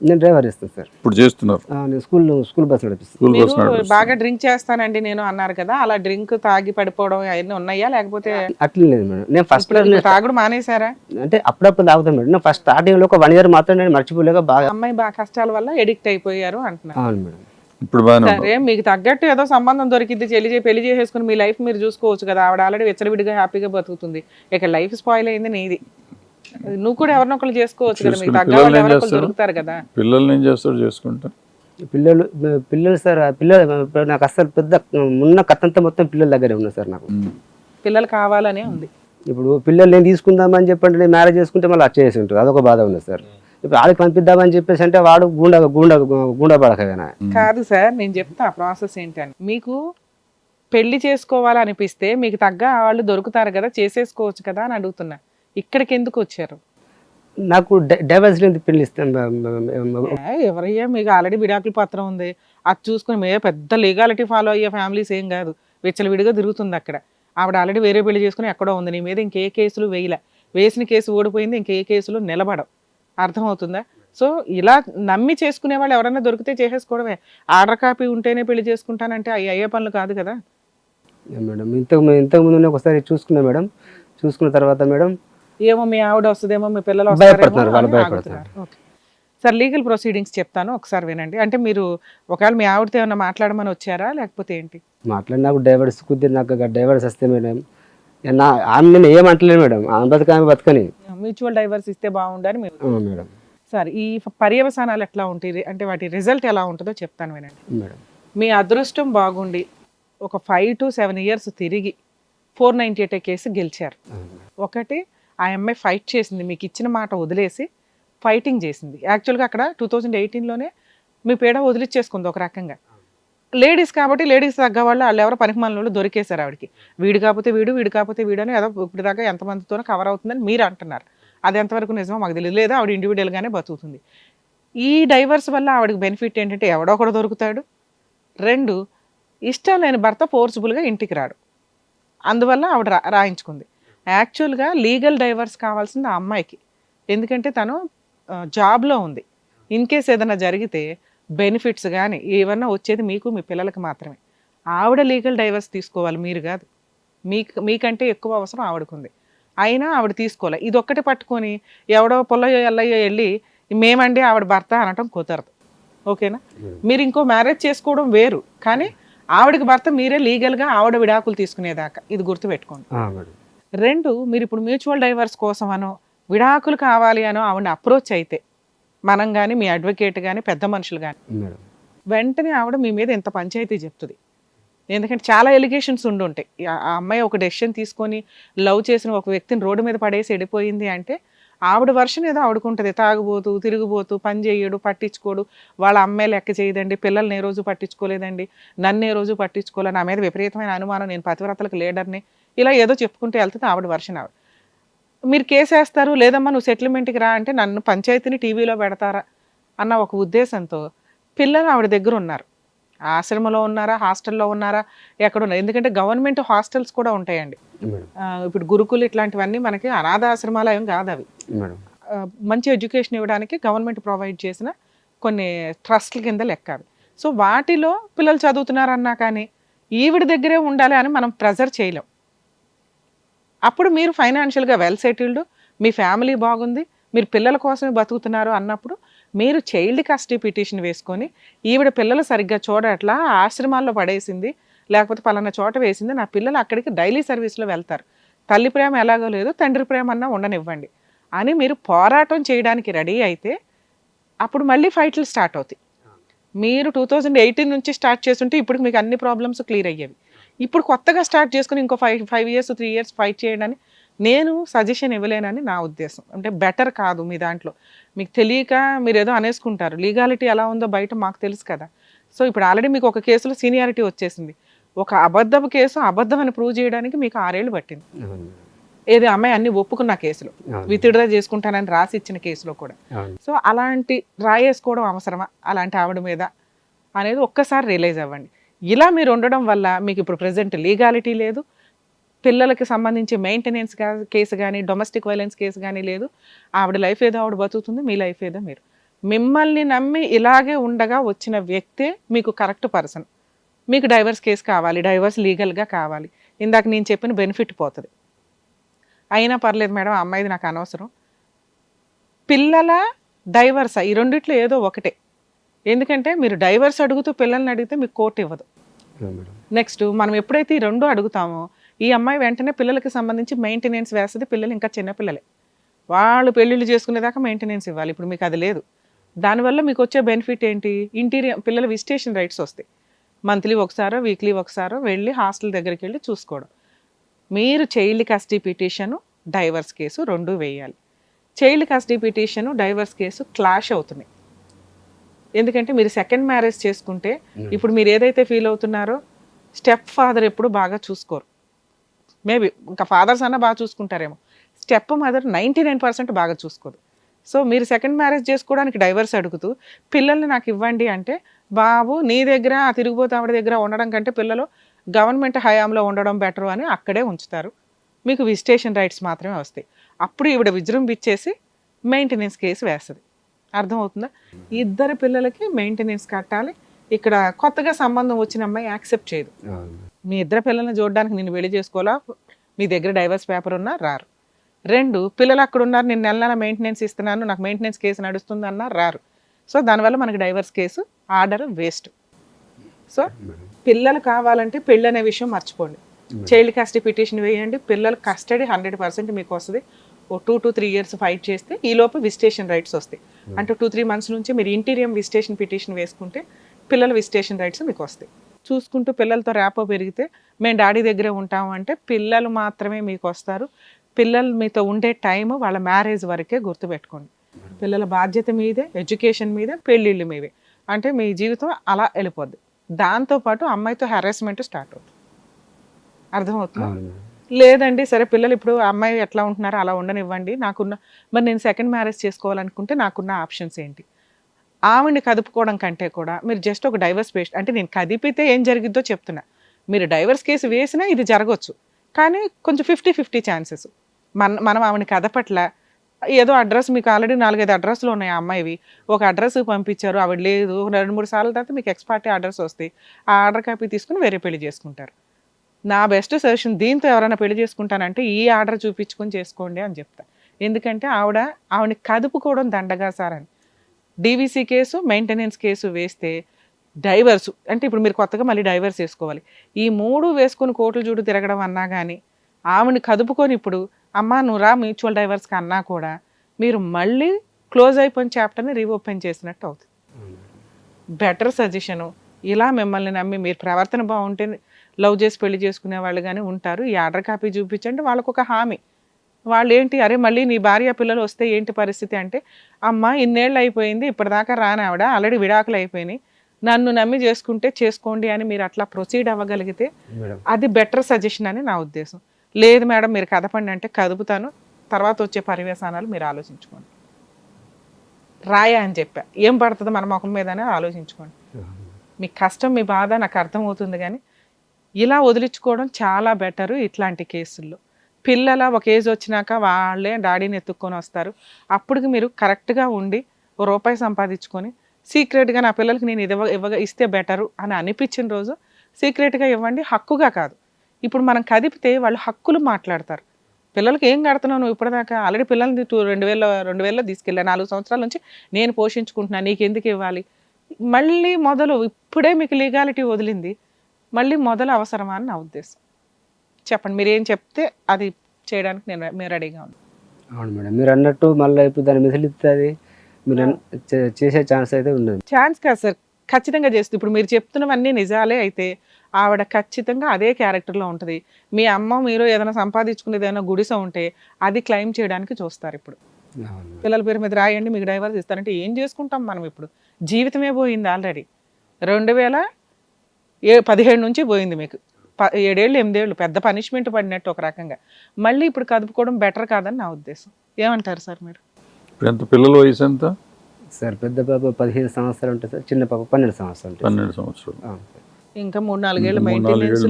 నేను డ్రైవర్ ఇస్తాను సార్. ఇప్పుడు చేస్తున్నారు? స్కూల్ బస్ నడిపిస్తాను. బాగా డ్రింక్ చేస్తానండి నేను అన్నారు కదా, అలా డ్రింక్ తాగి పడిపోవడం అవన్నీ ఉన్నాయా? లేకపోతే అట్లా లేదు మేడం. నేను ఫస్ట్ తాగుడు మానేశారా? అంటే అప్పుడప్పుడు తాగుతాను మేడం. నేను ఫస్ట్ స్టార్టింగ్ లో ఒక 1 year మాత్రం నేను మర్చిపోలేక బాగా అమ్మాయి బాగా కష్టాల వల్ల ఎడిక్ట్ అయిపోయారు అంటున్నారు. అవును మేడం. ఇప్పుడు సరే, మీకు తగ్గట్టు ఏదో సంబంధం దొరికింది, పెళ్లి చేసేసుకుని మీ లైఫ్ మీరు చూసుకోవచ్చు కదా. ఆవిడ ఆల్రెడీ విచ్చలవిడిగా హ్యాపీగా బతుకుతుంది, ఇక లైఫ్ స్పాయిల్ అయింది నీది. నువ్వు కూడా ఎవరినొకరు చేసుకోవచ్చు కదా, మీకు తగ్గ వాళ్ళు ఎవరొకరు దొరుకుతారు కదా. పిల్లల్ని ఏం చేస్తారు చేసుకుంటా? పిల్లలు సార్, పిల్లలు నాకు అసలు పెద్ద ఉన్న కథంతా మొత్తం పిల్లల దగ్గరే ఉన్నా సార్. నాకు పిల్లలు కావాలనే ఉంది. ఇప్పుడు పిల్లలు నేను తీసుకుందామని చెప్పండి, నేను మ్యారేజ్ చేసుకుంటే మళ్ళీ వచ్చేసి ఉంటుంది, అదొక బాధ ఉంది సార్. ఇప్పుడు వాళ్ళకి పంపిద్దామని చెప్పేసి అంటే వాడు గూండా పడకనా కాదు సార్. నేను చెప్తా ప్రాసెస్ ఏంటని. మీకు పెళ్లి చేసుకోవాలనిపిస్తే మీకు తగ్గ వాళ్ళు దొరుకుతారు కదా, చేసేసుకోవచ్చు కదా అని అడుగుతున్నా. ఇక్కడికి ఎందుకు వచ్చారు? నాకు డైవర్స్ పెళ్లి ఇస్తాను. ఎవరయ్యా, మీకు ఆల్రెడీ విడాకుల పత్రం ఉంది, అది చూసుకుని మే పెద్ద లీగాలిటీ ఫాలో అయ్యే ఫ్యామిలీస్ ఏం కాదు, విచ్చలవిడిగా తిరుగుతుంది అక్కడ. ఆవిడ ఆల్రెడీ వేరే పెళ్లి చేసుకుని ఎక్కడో ఉంది, నీ మీద ఇంకే కేసులు వేసిన కేసు ఓడిపోయింది, ఇంకే కేసులు నిలబడవు. అర్థమవుతుందా? సో ఇలా నమ్మి చేసుకునే వాళ్ళు ఎవరైనా దొరికితే చేసేసుకోవడమే. ఆర్డర్ కాపీ ఉంటేనే పెళ్లి చేసుకుంటానంటే అవి అయ్యే పనులు కాదు కదా. మేడం ఇంతకుముందు ఒకసారి చూసుకున్నా మేడం. చూసుకున్న తర్వాత మేడం ఏమో మీ ఆవిడ వస్తుందేమో, మీ పిల్లలు భయపడుతున్నారు, వాళ్ళు భయపడుతున్నారు. ఓకే సార్, లీగల్ ప్రొసీడింగ్స్ చెప్తాను ఒకసారి వినండి. అంటే మీరు ఒకవేళ మీ ఆవిడతో ఏమన్నా మాట్లాడమని వచ్చారా లేకపోతే ఏంటి? మాట్లాడి నాకు డైవర్స్ కుదిరి నాకు డైవర్స్ వస్తే మేడం ఆమె నేను ఏమంటలేదు మేడం, ఆమె ఆమె బతకని మ్యూచువల్ డైవర్స్ ఇస్తే బాగుండని మేము. మేడం సార్ ఈ పర్యవసానాలు ఎట్లా ఉంటాయి అంటే వాటి రిజల్ట్ ఎలా ఉంటుందో చెప్తాను వినండి. మేడం మీ అదృష్టం బాగుండి ఒక 5 to 7 years తిరిగి 498 కేసు గెలిచారు. ఒకటి ఆ అమ్మాయి ఫైట్ చేసింది, మీకు ఇచ్చిన మాట వదిలేసి ఫైటింగ్ చేసింది. యాక్చువల్గా అక్కడ 2018లోనే మీ పేడ వదిలిచ్చేసుకుంది ఒక రకంగా. లేడీస్ కాబట్టి లేడీస్ తగ్గ వాళ్ళు ఎవరో పనికిమాలిన దొరికేశారు ఆవిడకి. వీడు కాకపోతే వీడు, వీడు కాకపోతే వీడు అని ఏదో ఇప్పుడు దాకా ఎంతమందితోనో కవర్ అవుతుందని మీరు అంటున్నారు. అది ఎంతవరకు నిజమో మాకు తెలియదు. లేదా ఆవిడ ఇండివిజువల్గానే బతుకుతుంది. ఈ డైవర్స్ వల్ల ఆవిడకి బెనిఫిట్ ఏంటంటే ఎవడో ఒకడు దొరుకుతాడు. 2, ఇష్టం లేని భర్త ఫోర్స్ఫుల్గా ఇంటికి రాడు. అందువల్ల ఆవిడ రాయించుకుంది. యాక్చువల్గా లీగల్ డైవర్స్ కావాల్సింది ఆ అమ్మాయికి. ఎందుకంటే తను జాబ్లో ఉంది. ఇన్ కేస్ ఏదైనా జరిగితే బెనిఫిట్స్ కానీ ఏమన్నా వచ్చేది మీకు మీ పిల్లలకి మాత్రమే. ఆవిడ లీగల్ డైవర్స్ తీసుకోవాలి, మీరు కాదు. మీకంటే ఎక్కువ అవసరం ఆవిడకుంది. అయినా ఆవిడ తీసుకోవాలి. ఇది ఒక్కటి పట్టుకొని ఎవడో పొల్లయో ఎల్లయ్యో వెళ్ళి మేమండి ఆవిడ భర్త అనటం కుదరదు. ఓకేనా? మీరు ఇంకో మ్యారేజ్ చేసుకోవడం వేరు, కానీ ఆవిడకి భర్త మీరే లీగల్గా ఆవిడ విడాకులు తీసుకునేదాకా. ఇది గుర్తుపెట్టుకోండి. 2, మీరు ఇప్పుడు మ్యూచువల్ డైవర్స్ కోసం అనో విడాకులు కావాలి అనో ఆవిడని అప్రోచ్ అయితే మనం కానీ మీ అడ్వకేట్ కానీ పెద్ద మనుషులు కానీ వెంటనే ఆవిడ మీ మీద ఇంత పంచాయతీ చెప్తుంది. ఎందుకంటే చాలా ఎలిగేషన్స్ ఉండుంటాయి. ఆ అమ్మాయి ఒక డెసిషన్ తీసుకొని లవ్ చేసిన ఒక వ్యక్తిని రోడ్డు మీద పడేసి వెళ్ళిపోయింది అంటే ఆవిడ వర్షన్ ఏదో ఆవిడకుంటుంది. తాగుబోతూ తిరుగుబోతూ పని చేయడు, పట్టించుకోడు, వాళ్ళ అమ్మాయి లెక్క చేయదండి, పిల్లల్ని ఏ రోజు పట్టించుకోలేదండి, నన్ను ఏ రోజు పట్టించుకోలే, నా మీద విపరీతమైన అనుమానం, నేను పతివ్రతలకు లీడర్ని, ఇలా ఏదో చెప్పుకుంటూ వెళ్తుంది ఆవిడ వర్షన్. ఆవిడ మీరు కేసు వేస్తారు, లేదమ్మా నువ్వు సెటిల్మెంట్కి రా అంటే నన్ను పంచాయతీని టీవీలో పెడతారా అన్న ఒక ఉద్దేశంతో పిల్లలు ఆవిడ దగ్గర ఉన్నారు. ఆశ్రమంలో ఉన్నారా, హాస్టల్లో ఉన్నారా, ఎక్కడున్నారు? ఎందుకంటే గవర్నమెంట్ హాస్టల్స్ కూడా ఉంటాయండి. ఇప్పుడు గురుకులు ఇట్లాంటివన్నీ మనకి అనాథాశ్రమాలు ఏం కాదు. అవి మంచి ఎడ్యుకేషన్ ఇవ్వడానికి గవర్నమెంట్ ప్రొవైడ్ చేసిన కొన్ని ట్రస్ట్ల కింద లెక్క అవి. సో వాటిలో పిల్లలు చదువుతున్నారన్నా కానీ ఈవిడ దగ్గరే ఉండాలి అని మనం ప్రెజర్ చేయలేం. అప్పుడు మీరు ఫైనాన్షియల్గా వెల్ సెటిల్డ్, మీ ఫ్యామిలీ బాగుంది, మీరు పిల్లల కోసమే బతుకుతున్నారు అన్నప్పుడు మీరు చైల్డ్ కస్టడీ పిటిషన్ వేసుకొని ఈవిడ పిల్లలు సరిగ్గా చూడట్లా, ఆశ్రమాల్లో పడేసింది, లేకపోతే పలానా చోట వేసింది, నా పిల్లలు అక్కడికి డైలీ సర్వీస్లో వెళ్తారు, తల్లి ప్రేమ ఎలాగో లేదు, తండ్రి ప్రేమ అన్నా ఉండనివ్వండి అని మీరు పోరాటం చేయడానికి రెడీ అయితే అప్పుడు మళ్ళీ ఫైట్లు స్టార్ట్ అవుతాయి. మీరు 2018 నుంచి స్టార్ట్ చేస్తుంటే ఇప్పుడు మీకు అన్ని ప్రాబ్లమ్స్ క్లియర్ అయ్యేవి. ఇప్పుడు కొత్తగా స్టార్ట్ చేసుకుని ఇంకో 5 years 3 years ఫైట్ చేయడానికి నేను సజెషన్ ఇవ్వలేనని నా ఉద్దేశం. అంటే బెటర్ కాదు. మీ దాంట్లో మీకు తెలియక మీరు ఏదో అనేసుకుంటారు. లీగాలిటీ ఎలా ఉందో బయట మాకు తెలుసు కదా. సో ఇప్పుడు ఆల్రెడీ మీకు ఒక కేసులో సీనియారిటీ వచ్చేసింది. ఒక అబద్ధపు కేసు అబద్ధం అని ప్రూవ్ చేయడానికి మీకు 6 ఏళ్ళు పట్టింది. ఏది అమ్మాయి అన్ని ఒప్పుకున్న కేసులో, విత్డ్రా చేసుకుంటానని రాసి ఇచ్చిన కేసులో కూడా. సో అలాంటి రాయేసుకోవడం అవసరమా అలాంటి ఆవిడ మీద అనేది ఒక్కసారి రియలైజ్ అవ్వండి. ఇలా మీరు ఉండడం వల్ల మీకు ఇప్పుడు ప్రెసెంట్ లీగాలిటీ లేదు, పిల్లలకి సంబంధించి మెయింటెనెన్స్ కేసు కానీ డొమెస్టిక్ వైలెన్స్ కేసు కానీ లేదు. ఆవిడ లైఫ్ ఏదో ఆవిడ బతుకుతుంది, మీ లైఫ్ ఏదో మీరు. మిమ్మల్ని నమ్మి ఇలాగే ఉండగా వచ్చిన వ్యక్తే మీకు కరెక్ట్ పర్సన్. మీకు డైవర్స్ కేసు కావాలి, డైవర్స్ లీగల్గా కావాలి, ఇందాక నేను చెప్పిన బెనిఫిట్ పోతుంది. అయినా పర్లేదు మేడం, అమ్మాయిది నాకు అనవసరం, పిల్లల డైవర్స్ ఈ రెండిట్లో ఏదో ఒకటే. ఎందుకంటే మీరు డైవర్స్ అడుగుతూ పిల్లల్ని అడిగితే మీకు కోర్టు ఇవ్వదు. నెక్స్ట్ మనం ఎప్పుడైతే ఈ 2 అడుగుతామో ఈ అమ్మాయి వెంటనే పిల్లలకి సంబంధించి మెయింటెనెన్స్ వేస్తుంది. పిల్లలు ఇంకా చిన్నపిల్లలే, వాళ్ళు పెళ్ళిళ్ళు చేసుకునేదాకా మెయింటెనెన్స్ ఇవ్వాలి. ఇప్పుడు మీకు అది లేదు. దానివల్ల మీకు వచ్చే బెనిఫిట్ ఏంటి? ఇంటీరియర్ పిల్లల విజిటేషన్ రైట్స్ వస్తాయి. మంత్లీ ఒకసారో వీక్లీ ఒకసారో వెళ్ళి హాస్టల్ దగ్గరికి వెళ్ళి చూసుకోవడం. మీరు child custody petition divorce case 2 వేయాలి. Child custody petition divorce case clash అవుతున్నాయి. ఎందుకంటే మీరు సెకండ్ మ్యారేజ్ చేసుకుంటే ఇప్పుడు మీరు ఏదైతే ఫీల్ అవుతున్నారో స్టెప్ ఫాదర్ ఎప్పుడు బాగా చూసుకోరు. మేబీ ఇంకా ఫాదర్స్ అన్నా బాగా చూసుకుంటారేమో, స్టెప్ మదర్ 99% బాగా చూసుకోదు. సో మీరు సెకండ్ మ్యారేజ్ చేసుకోవడానికి డైవర్స్ అడుగుతూ పిల్లల్ని నాకు ఇవ్వండి అంటే, బాబు నీ దగ్గర ఆ తిరిగిపోతే ఆవిడ దగ్గర ఉండడం కంటే పిల్లలు గవర్నమెంట్ హయాంలో ఉండడం బెటరు అని అక్కడే ఉంచుతారు. మీకు విజిటేషన్ రైట్స్ మాత్రమే వస్తాయి. అప్పుడు ఈవిడ విజృంభించేసి మెయింటెనెన్స్ కేసు వేస్తుంది. అర్థమవుతుందా? ఇద్దరు పిల్లలకి మెయింటెనెన్స్ కట్టాలి. ఇక్కడ కొత్తగా సంబంధం వచ్చిన అమ్మాయి యాక్సెప్ట్ చేయదు. మీ ఇద్దరు పిల్లల్ని చూడడానికి నేను పెళ్లి చేసుకోవాలా, మీ దగ్గర డైవర్స్ పేపర్ ఉన్నా రారు. 2 పిల్లలు అక్కడ ఉన్నారు, నేను నెల నెల మెయింటెనెన్స్ ఇస్తున్నాను, నాకు మెయింటెనెన్స్ కేసు నడుస్తుంది అన్నా రారు. సో దానివల్ల మనకి divorce case order waste. So పిల్లలు కావాలంటే పెళ్ళి అనే విషయం మర్చిపోండి. చైల్డ్ కస్టడీ పిటిషన్ వేయండి, పిల్లల కస్టడీ 100% మీకు వస్తుంది. ఓ 2 to 3 years ఫైట్ చేస్తే ఈ లోపు విజిటేషన్ రైట్స్ వస్తాయి. అంటే 2-3 months నుంచి మీరు ఇంటీరియం విజిటేషన్ పిటిషన్ వేసుకుంటే పిల్లల విజిటేషన్ రైట్స్ మీకు వస్తాయి. చూసుకుంటూ పిల్లలతో ర్యాపో పెరిగితే మేము డాడీ దగ్గరే ఉంటాము అంటే పిల్లలు మాత్రమే మీకు వస్తారు. పిల్లలు మీతో ఉండే టైం వాళ్ళ మ్యారేజ్ వరకే గుర్తుపెట్టుకోండి. పిల్లల బాధ్యత మీదే, ఎడ్యుకేషన్ మీదే, పెళ్ళిళ్ళు మీవే. అంటే మీ జీవితం అలా వెళ్ళిపోద్ది. దాంతోపాటు అమ్మాయితో హెరాస్మెంట్ స్టార్ట్ అవుతుంది. అర్థమవుతుంది? లేదండి సరే పిల్లలు ఇప్పుడు అమ్మాయి ఎట్లా ఉంటున్నారో అలా ఉండనివ్వండి, మరి నేను సెకండ్ మ్యారేజ్ చేసుకోవాలనుకుంటే నాకున్న ఆప్షన్స్ ఏంటి? ఆవిడ్ని కదుపుకోవడం కంటే కూడా మీరు జస్ట్ ఒక డైవర్స్ పేస్ట్, అంటే నేను కదిపితే ఏం జరిగిద్దో చెప్తున్నా. మీరు డైవర్స్ కేసు వేసినా ఇది జరగవచ్చు, కానీ కొంచెం 50-50 ఛాన్సెస్. మనం ఆవిడని కదపట్ల, ఏదో అడ్రస్ మీకు ఆల్రెడీ 4-5 అడ్రస్లు ఉన్నాయి ఆ అమ్మాయివి, ఒక అడ్రస్ పంపించారు, ఆవిడ లేదు, 2-3 సార్లు తర్వాత మీకు ఎక్స్పార్టీ అడ్రస్ వస్తాయి, ఆ ఆర్డర్ కాపీ తీసుకుని వేరే పెళ్లి చేసుకుంటారు. నా బెస్ట్ సజెషన్, దీంతో ఎవరైనా పెళ్లి చేసుకుంటానంటే ఈ ఆర్డర్ చూపించుకొని చేసుకోండి అని చెప్తా. ఎందుకంటే ఆవిడని కదుపుకోవడం దండగా సార్ అని. డీవీసీ కేసు, మెయింటెనెన్స్ కేసు వేస్తే డైవర్స్ అంటే ఇప్పుడు మీరు కొత్తగా మళ్ళీ డైవర్స్ వేసుకోవాలి. ఈ 3 వేసుకుని కోర్టుల చుట్టూ తిరగడం అన్నా కానీ ఆవిడని కదుపుకొని ఇప్పుడు అమ్మా నువ్వు రా మ్యూచువల్ డైవర్స్కి అన్నా కూడా మీరు మళ్ళీ క్లోజ్ అయిపోయిన చాప్టర్ని రీఓపెన్ చేసినట్టు అవుతుంది. బెటర్ సజెషను, ఇలా మిమ్మల్ని నమ్మి మీరు ప్రవర్తన బాగుంటే లవ్ చేసి పెళ్లి చేసుకునే వాళ్ళు కానీ ఉంటారు. ఈ ఆర్డర్ కాపీ చూపించండి, వాళ్ళకు ఒక హామీ. వాళ్ళు ఏంటి, అరే మళ్ళీ నీ భార్య పిల్లలు వస్తే ఏంటి పరిస్థితి అంటే, అమ్మ ఇన్నేళ్ళు అయిపోయింది ఇప్పటిదాకా రాని ఆవిడ, ఆల్రెడీ విడాకులు అయిపోయినాయి, నన్ను నమ్మి చేసుకుంటే చేసుకోండి అని మీరు అట్లా ప్రొసీడ్ అవ్వగలిగితే అది బెటర్ సజెషన్ అని నా ఉద్దేశం. లేదు మేడం మీరు కదపండి అంటే కదుపుతాను, తర్వాత వచ్చే పర్యవసానాలు మీరు ఆలోచించుకోండి. రాయా అని చెప్పా, ఏం పడుతుందో మన ముఖం మీద అని ఆలోచించుకోండి. మీ కష్టం మీ బాధ నాకు అర్థమవుతుంది, కానీ ఇలా వదిలించుకోవడం చాలా బెటరు. ఇట్లాంటి కేసుల్లో పిల్లల ఒక ఏజ్ వచ్చినాక వాళ్ళే డాడీని ఎత్తుక్కొని వస్తారు. అప్పటికి మీరు కరెక్ట్గా ఉండి ₹1 సంపాదించుకొని సీక్రెట్గా నా పిల్లలకి నేను ఇస్తే బెటరు అని అనిపించిన రోజు సీక్రెట్గా ఇవ్వండి, హక్కుగా కాదు. ఇప్పుడు మనం కదిపితే వాళ్ళు హక్కులు మాట్లాడతారు. పిల్లలకి ఏం కడుతున్నావు నువ్వు ఇప్పటిదాకా, ఆల్రెడీ పిల్లల్ని 2000లో తీసుకెళ్ళా, 4 సంవత్సరాల నుంచి నేను పోషించుకుంటున్నాను, నీకు ఎందుకు ఇవ్వాలి? మళ్ళీ మొదలు ఇప్పుడే మీకు లీగాలిటీ వదిలింది, మళ్ళీ మొదలు అవసరమా అని నా ఉద్దేశం. చెప్పండి, మీరు ఏం చెప్తే అది చేయడానికి మేము రెడీగా ఉన్నాం. అవును మేడం, మీరు అన్నట్టు మళ్ళీ ఇప్పుడు దాన్ని మిసిలిస్తుంది, మీరు చేసే ఛాన్స్ అయితే ఉండదు. ఛాన్స్ కాదు సార్, ఖచ్చితంగా చేస్తుంది. ఇప్పుడు మీరు చెప్తున్నవన్నీ నిజాలే అయితే ఆవిడ ఖచ్చితంగా అదే క్యారెక్టర్లో ఉంటుంది. మీ అమ్మ మీరు ఏదైనా సంపాదించుకునేది ఏదైనా గుడిసె ఉంటే అది క్లెయిమ్ చేయడానికి చూస్తారు. ఇప్పుడు పిల్లల పేరు మీద రాయండి మీకు డైవర్స్ ఇస్తారంటే ఏం చేసుకుంటాం మనం? ఇప్పుడు జీవితమే పోయింది ఆల్రెడీ. 2017 నుంచి పోయింది మీకు 7 ఏళ్ళు 8 ఏళ్ళు, పెద్ద పనిష్మెంట్ పడినట్టు ఒక రకంగా. మళ్ళీ ఇప్పుడు కదుపుకోవడం బెటర్ కాదని నా ఉద్దేశం. ఏమంటారు సార్ మీరు? ఎంత పిల్లల వయసు ఎంత సార్? పెద్ద పాప 15 సంవత్సరాలు ఉంటుంది సార్, చిన్న పాప 12 సంవత్సరాలు. 12 సంవత్సరాలు. ఇంకా 3-4 ఏళ్ళ మెయింటెనెన్స్.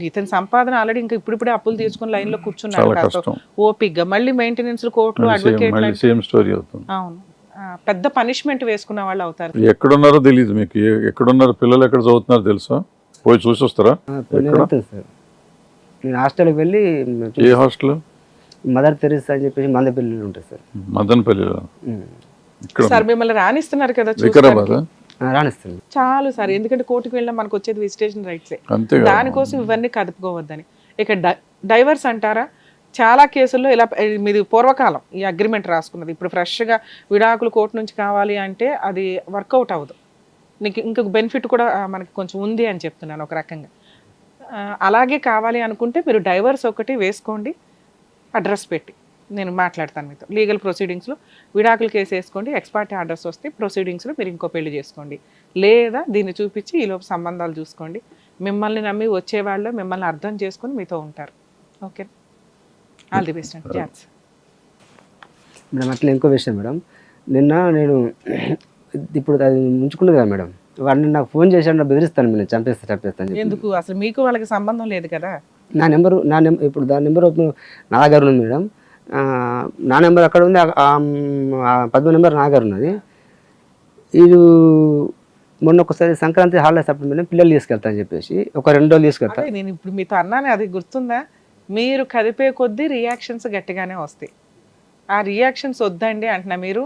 ఇతని సంపాదన ఆల్రెడీ ఇంకా ఇప్పుడిప్పుడే అప్పులు తీసుకుని లైన్ లో కూర్చున్నారు ఓపిగ్గా. మళ్ళీ మెయింటెనెన్స్, కోర్టులు, అడ్వకేట్, సేమ్ స్టోరీ అవుతుంది. అవును, పెద్ద పనిష్మెంట్ వేసుకున్న వాళ్ళు అవుతారు. ఎక్కడున్నారో తెలియదు మీకు, ఎక్కడున్నారు పిల్లలు, ఎక్కడ చదువుతున్నారో తెలుసా? పోయి చూసి వస్తారా? సార్ నేను హాస్టల్కి వెళ్ళి. ఏ హాస్టల్? మదర్ తెరీసా అని చెప్పేసి మందపల్లిలో ఉంటుంది సార్. మదనపల్లిలో. సార్ మిమ్మల్ని రానిస్తున్నారు కదా, రానిస్తుంది చాలు సార్. ఎందుకంటే కోర్టుకు వెళ్ళినా మనకు వచ్చేది విజిటేషన్ రైట్సే, దానికోసం ఇవన్నీ కదుపుకోవద్దని. ఇక డైవర్స్ అంటారా, చాలా కేసుల్లో ఇలా మీది పూర్వకాలం ఈ అగ్రిమెంట్ రాసుకున్నది, ఇప్పుడు ఫ్రెష్గా విడాకులు కోర్టు నుంచి కావాలి అంటే అది వర్కౌట్ అవ్వదు. నీకు ఇంకొక బెనిఫిట్ కూడా మనకి కొంచెం ఉంది అని చెప్తున్నాను ఒక రకంగా. అలాగే కావాలి అనుకుంటే మీరు డైవర్స్ ఒకటి వేసుకోండి, అడ్రస్ పెట్టి నేను మాట్లాడతాను మీతో. లీగల్ ప్రొసీడింగ్స్లో విడాకుల కేసు వేసుకోండి, ఎక్స్పార్టీ ఆర్డర్స్ వస్తే ప్రొసీడింగ్స్లో మీరు ఇంకో పెళ్లి చేసుకోండి, లేదా దీన్ని చూపించి ఈలోపు సంబంధాలు చూసుకోండి. మిమ్మల్ని నమ్మి వచ్చేవాళ్ళు మిమ్మల్ని అర్థం చేసుకొని మీతో ఉంటారు. ఓకే, ఆల్ ది బెస్ట్ అండి. Chance madam. అట్లా ఇంకో విషయం మేడం, నిన్న నేను ఇప్పుడు అది ఉంచుకున్నది కదా మేడం, వాడిని నాకు ఫోన్ చేశాడు, బెదిరిస్తాను నేను చంపేస్తాను. ఎందుకు? అసలు మీకు వాళ్ళకి సంబంధం లేదు కదా. నా నెంబర్ ఇప్పుడు దాని నెంబర్ నా దగ్గర ఉంది మేడం. నా నెంబర్ అక్కడ ఉంది, 10 నెంబర్ నా దగ్గర ఉన్నది. వీడు మొన్న ఒకసారి సంక్రాంతి హాలిడేస్ అప్పుడు మేము పిల్లలు తీసుకెళ్తా అని చెప్పేసి ఒక 2 రోజులు తీసుకెళ్తా. అదే నేను ఇప్పుడు మీతో అన్నాను, అది గుర్తుందా? మీరు కదిపే కొద్దీ రియాక్షన్స్ గట్టిగానే వస్తాయి. ఆ రియాక్షన్స్ వద్దండి అంటున్నా. మీరు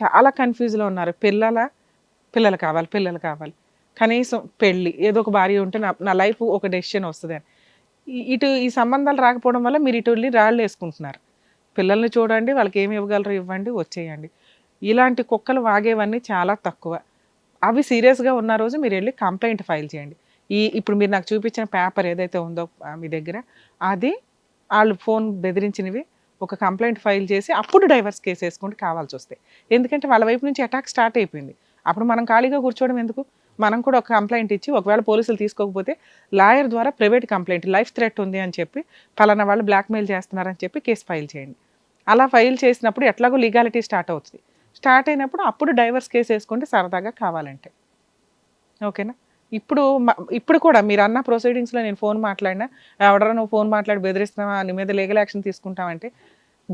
చాలా కన్ఫ్యూజ్లో ఉన్నారు. పిల్లలు కావాలి, కనీసం పెళ్ళి, ఏదో ఒక భార్య ఉంటే నా లైఫ్ ఒక డెసిషన్ వస్తుంది అని. ఇటు ఈ సంబంధాలు రాకపోవడం వల్ల మీరు ఇటు వెళ్ళి రాళ్ళు వేసుకుంటున్నారు. పిల్లల్ని చూడండి, వాళ్ళకి ఏమి ఇవ్వగలరో ఇవ్వండి, వచ్చేయండి. ఇలాంటి కుక్కలు వాగేవన్నీ చాలా తక్కువ. అవి సీరియస్గా ఉన్న రోజు మీరు వెళ్ళి కంప్లైంట్ ఫైల్ చేయండి. ఇప్పుడు మీరు నాకు చూపించిన పేపర్ ఏదైతే ఉందో మీ దగ్గర, అది వాళ్ళు ఫోన్ బెదిరించినవి ఒక కంప్లైంట్ ఫైల్ చేసి అప్పుడు డైవర్స్ కేసు వేసుకుంటూ కావాల్సి వస్తాయి. ఎందుకంటే వాళ్ళ వైపు నుంచి అటాక్ స్టార్ట్ అయిపోయింది. అప్పుడు మనం ఖాళీగా కూర్చోవడం ఎందుకు? మనం కూడా ఒక కంప్లైంట్ ఇచ్చి, ఒకవేళ పోలీసులు తీసుకోకపోతే లాయర్ ద్వారా ప్రైవేట్ కంప్లైంట్, లైఫ్ థ్రెట్ ఉంది అని చెప్పి, పలానా వాళ్ళు బ్లాక్మెయిల్ చేస్తున్నారని చెప్పి కేసు ఫైల్ చేయండి. అలా ఫైల్ చేసినప్పుడు ఎట్లాగో లీగాలిటీ స్టార్ట్ అవుతుంది. స్టార్ట్ అయినప్పుడు అప్పుడు డైవర్స్ కేసు వేసుకుంటే సరదాగా కావాలంటే, ఓకేనా? ఇప్పుడు కూడా మీరు అన్న ప్రొసీడింగ్స్లో నేను ఫోన్ మాట్లాడినా, ఎవడరా నువ్వు ఫోన్ మాట్లాడి బెదిరిస్తున్నావా, నీ మీద లీగల్ యాక్షన్ తీసుకుంటామంటే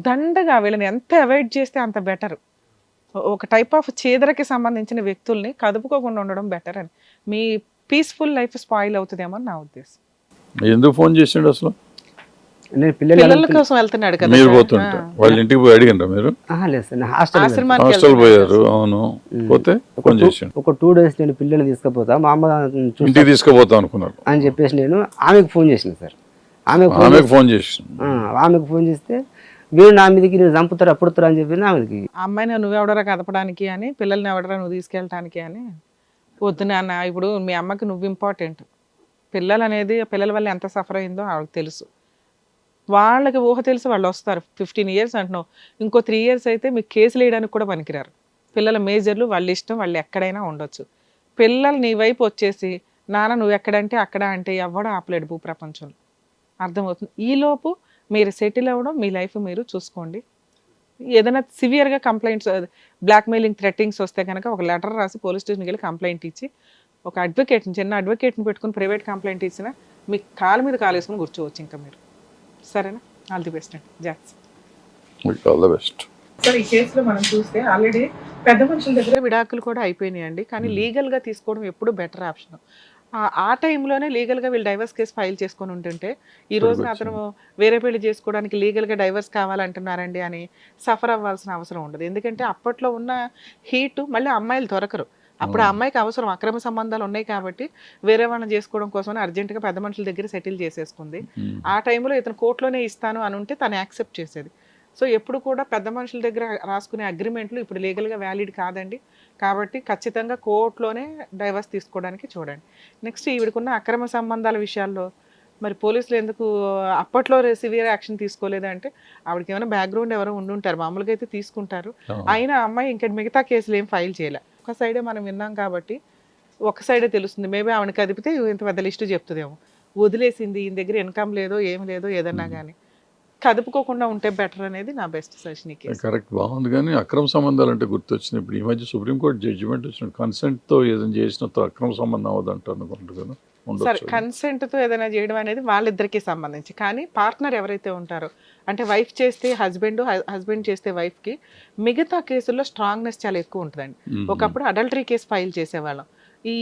దండగా వీళ్ళని ఎంత అవాయిడ్ చేస్తే అంత బెటర్. ఒక టైప్ ఆఫ్ చీదరకి సంబంధించిన వ్యక్తుల్ని కదుపుకోకుండా ఉండడం బెటర్ అని. మీ పీస్ఫుల్ లైఫ్ స్పాయిల్ అవుతుందేమో అని నా ఉద్దేశం. ఎందుకు ఫోన్ చేసిండు అసలు? నేను పిల్లల కోసం వెళ్తున్నాడు కదా. మీరు పోతుంటే వాళ్ళ ఇంటికి పోయి అడిగిండ్రా మీరు? లేదు సార్, నేను హాస్టల్ పోయారు. అవును, పోతే ఫోన్ చేసిండు. ఒక 2 days నేను పిల్లల్ని తీసుకుపోతా, మా అమ్మ ఇంటికి తీసుకుపోతా అనుకున్నారు అని చెప్పేసి నేను ఆమెకు ఫోన్ చేసిన సార్. ఆమెకు ఫోన్ చేసి ఆమెకు ఫోన్ చేస్తే వీడు నా మీదకి నేను చంపుతారు అప్పుడుతారు అని చెప్పి ఆమెకి. అమ్మాయిని నువ్వెవడరా కదపడానికి అని, పిల్లల్ని ఎవడరా నువ్వు తీసుకెళ్ళటానికి అని. వద్దు నాన్న, ఇప్పుడు మీ అమ్మకి నువ్వు ఇంపార్టెంట్. పిల్లలు అనేది, పిల్లల వల్ల ఎంత సఫర్ అయిందో వాళ్ళకి తెలుసు. వాళ్ళకి ఊహ తెలుసు, వాళ్ళు వస్తారు. 15 years అంటున్నావు, ఇంకో 3 years అయితే మీకు కేసులు వేయడానికి కూడా పనికిరారు. పిల్లల మేజర్లు వాళ్ళ ఇష్టం, వాళ్ళు ఎక్కడైనా ఉండొచ్చు. పిల్లలు నీ వైపు వచ్చేసి నాన్న నువ్వు ఎక్కడంటే అక్కడ అంటే ఎవ్వడం ఆపలేడు భూప్రపంచంలో. అర్థమవుతుంది. ఈలోపు మీరు సెటిల్ అవ్వడం, మీ లైఫ్ మీరు చూసుకోండి. ఏదైనా సివియర్గా కంప్లైంట్స్, బ్లాక్మెయిలింగ్, థ్రెట్టింగ్స్ వస్తే కనుక ఒక లెటర్ రాసి పోలీస్ స్టేషన్కి వెళ్ళి కంప్లైంట్ ఇచ్చి, ఒక అడ్వకేట్ని, చిన్న అడ్వకేట్ని పెట్టుకుని ప్రైవేట్ కంప్లైంట్ ఇచ్చినా మీ కాలు మీద కాలు వేసుకుని కూర్చోవచ్చు ఇంకా మీరు. సరేనా? ఆల్ ది బెస్ట్ అండి. జాక్స్. All the best. సార్, ఈ కేసులో మనం చూస్తే ఆల్రెడీ పెద్ద మనుషుల దగ్గర విడాకులు కూడా అయిపోయినాయండి. కానీ లీగల్గా తీసుకోవడం ఎప్పుడు బెటర్ ఆప్షన్. ఆ టైంలోనే లీగల్గా వీళ్ళు డైవర్స్ కేసు ఫైల్ చేసుకొని ఉంటుంటే ఈ రోజున అతను వేరే పెళ్లి చేసుకోవడానికి లీగల్గా డైవర్స్ కావాలంటున్నారండి అని సఫర్ అవ్వాల్సిన అవసరం ఉండదు. ఎందుకంటే అప్పట్లో ఉన్న హీటు మళ్ళీ అమ్మాయిలు దొరకరు. అప్పుడు ఆ అమ్మాయికి అవసరం, అక్రమ సంబంధాలు ఉన్నాయి కాబట్టి వేరే వాళ్ళని చేసుకోవడం కోసమని అర్జెంటుగా పెద్ద మనుషుల దగ్గర సెటిల్ చేసేసుకుంది. ఆ టైంలో ఇతను కోర్టులోనే ఇస్తాను అని ఉంటే తను యాక్సెప్ట్ చేసేది. సో ఎప్పుడు కూడా పెద్ద మనుషుల దగ్గర రాసుకునే అగ్రిమెంట్లు ఇప్పుడు లీగల్గా వ్యాలిడ్ కాదండి. కాబట్టి ఖచ్చితంగా కోర్టులోనే డైవర్స్ తీసుకోవడానికి చూడండి. నెక్స్ట్, ఈవిడకున్న అక్రమ సంబంధాల విషయాల్లో మరి పోలీసులు ఎందుకు అప్పట్లో సివియర్ యాక్షన్ తీసుకోలేదంటే ఆవిడకి ఏమైనా బ్యాక్గ్రౌండ్ ఎవరో ఉండుంటారు, మామూలుగా అయితే తీసుకుంటారు. అయినా అమ్మాయి ఇంకా మిగతా కేసులు ఏం ఫైల్ చేయలే. ఒక సైడే మనం విన్నాం కాబట్టి ఒక సైడే తెలుస్తుంది. మేబీ ఆవిడని కదిపితే ఇంత పెద్ద లిస్టు చెప్తుందేమో. వదిలేసింది, ఈయన దగ్గర ఇన్కమ్ లేదో ఏం లేదో ఏదన్నా కానీ కదుపుకోకుండా ఉంటే బెటర్ అనేది నా బెస్ట్ సజెషన్. కరెక్ట్, బాగుంది. కానీ అక్రమ సంబంధాలు అంటే గుర్తొచ్చింది. ఇప్పుడు ఈ మధ్య సుప్రీంకోర్టు జడ్జిమెంట్ వచ్చిన కన్సెంట్తో ఏదైనా చేసినతో అక్రమ సంబంధం అవ్వదంటారు అనుకుంటారు కదా. సరే, కన్సెంట్తో ఏదైనా చేయడం అనేది వాళ్ళిద్దరికీ సంబంధించి. కానీ పార్ట్నర్ ఎవరైతే ఉంటారో, అంటే వైఫ్ చేస్తే హస్బెండ్, హస్బెండ్ చేస్తే వైఫ్కి, మిగతా కేసుల్లో స్ట్రాంగ్నెస్ చాలా ఎక్కువ ఉంటుందండి. ఒకప్పుడు అడల్టరీ కేసు ఫైల్ చేసేవాళ్ళం. ఈ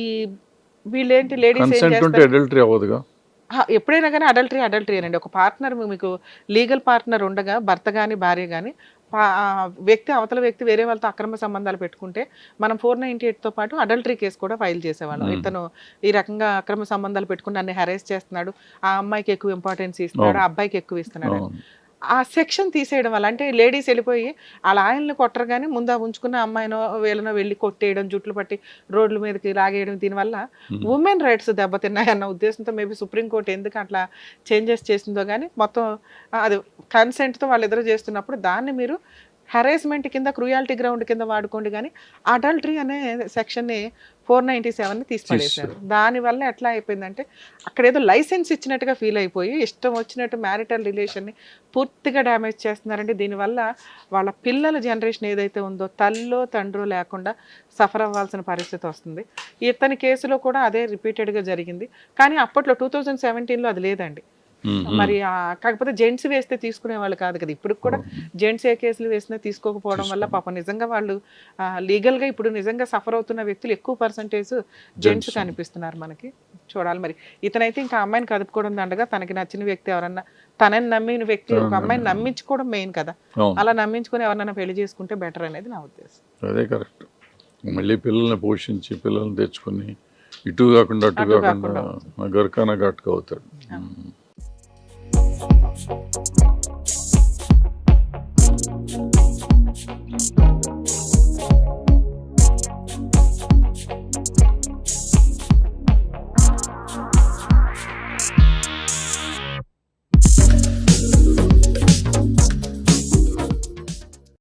వీళ్ళేంటి లేడీస్ అడల్టరీ అవ్వదుగా. ఎప్పుడైనా కానీ అడల్టరీ అనండి. ఒక పార్ట్నర్, మీకు లీగల్ పార్ట్నర్ ఉండగా భర్త కానీ భార్య కానీ వ్యక్తి, అవతల వ్యక్తి వేరే వాళ్ళతో అక్రమ సంబంధాలు పెట్టుకుంటే మనం 498తో పాటు అడల్టరీ కేసు కూడా ఫైల్ చేసేవాళ్ళం. ఇతను ఈ రకంగా అక్రమ సంబంధాలు పెట్టుకుని నన్ను హెరాస్ చేస్తున్నాడు, ఆ అమ్మాయికి ఎక్కువ ఇంపార్టెన్స్ ఇస్తున్నాడు, ఆ అబ్బాయికి ఎక్కువ ఇస్తున్నాడు, ఆ సెక్షన్ తీసేయడం వల్ల, అంటే లేడీస్ వెళ్ళిపోయి అలా ఆయన్ని కొట్టరు కానీ ముందు ఉంచుకున్న అమ్మాయినో వీళ్ళనో వెళ్ళి కొట్టేయడం, జుట్లు పట్టి రోడ్ల మీదకి లాగేయడం, దీనివల్ల ఉమెన్ రైట్స్ దెబ్బతిన్నాయన్న ఉద్దేశంతో మేబీ సుప్రీంకోర్టు ఎందుకు అట్లా చేంజెస్ చేసిందో కానీ, మొత్తం అది కన్సెంట్తో వాళ్ళిద్దరూ చేస్తున్నప్పుడు దాన్ని మీరు హెరాస్మెంట్ కింద, క్రూయాలిటీ గ్రౌండ్ కింద వాడుకోండి. కానీ అడల్టరీ అనే సెక్షన్ని 497ని తీసిపడేశారు. దానివల్ల ఎట్లా అయిపోయిందంటే అక్కడ ఏదో లైసెన్స్ ఇచ్చినట్టుగా ఫీల్ అయిపోయి ఇష్టం వచ్చినట్టు మ్యారిటల్ రిలేషన్ని పూర్తిగా డ్యామేజ్ చేస్తున్నారండి. దీనివల్ల వాళ్ళ పిల్లల జనరేషన్ ఏదైతే ఉందో తల్లో తండ్రో లేకుండా సఫర్ అవ్వాల్సిన పరిస్థితి వస్తుంది. ఇతని కేసులో కూడా అదే రిపీటెడ్గా జరిగింది. కానీ అప్పట్లో 2017లో అది లేదండి. మరి కాకపోతే జెంట్స్ వేస్తే తీసుకునే వాళ్ళు కాదు కదా, ఇప్పుడు కూడా జెంట్స్ ఏ కేసులు వేసినా తీసుకోకపోవడం వల్ల పాపం నిజంగా వాళ్ళు లీగల్ గా ఇప్పుడు నిజంగా సఫర్ అవుతున్న వ్యక్తులు ఎక్కువ పర్సంటేజ్ జెంట్స్ కనిపిస్తున్నారు మనకి. చూడాలి మరి. ఇతనైతే ఇంకా అమ్మాయిని కదుపుకోవడం దండగా, తనకి నచ్చిన వ్యక్తి ఎవరన్నా, తనని నమ్మిన వ్యక్తి ఒక అమ్మాయిని నమ్మించుకోవడం మెయిన్ కదా, అలా నమ్మించుకుని ఎవరన్నా పెళ్లి చేసుకుంటే బెటర్ అనేది నా ఉద్దేశం. అదే కరెక్ట్. మళ్ళీ పిల్లల్ని పోషించి పిల్లల్ని తెచ్చుకొని ఇటు కాకుండా అటు కాకుండా గర్కాన ఘాట్గా అవుతాడు.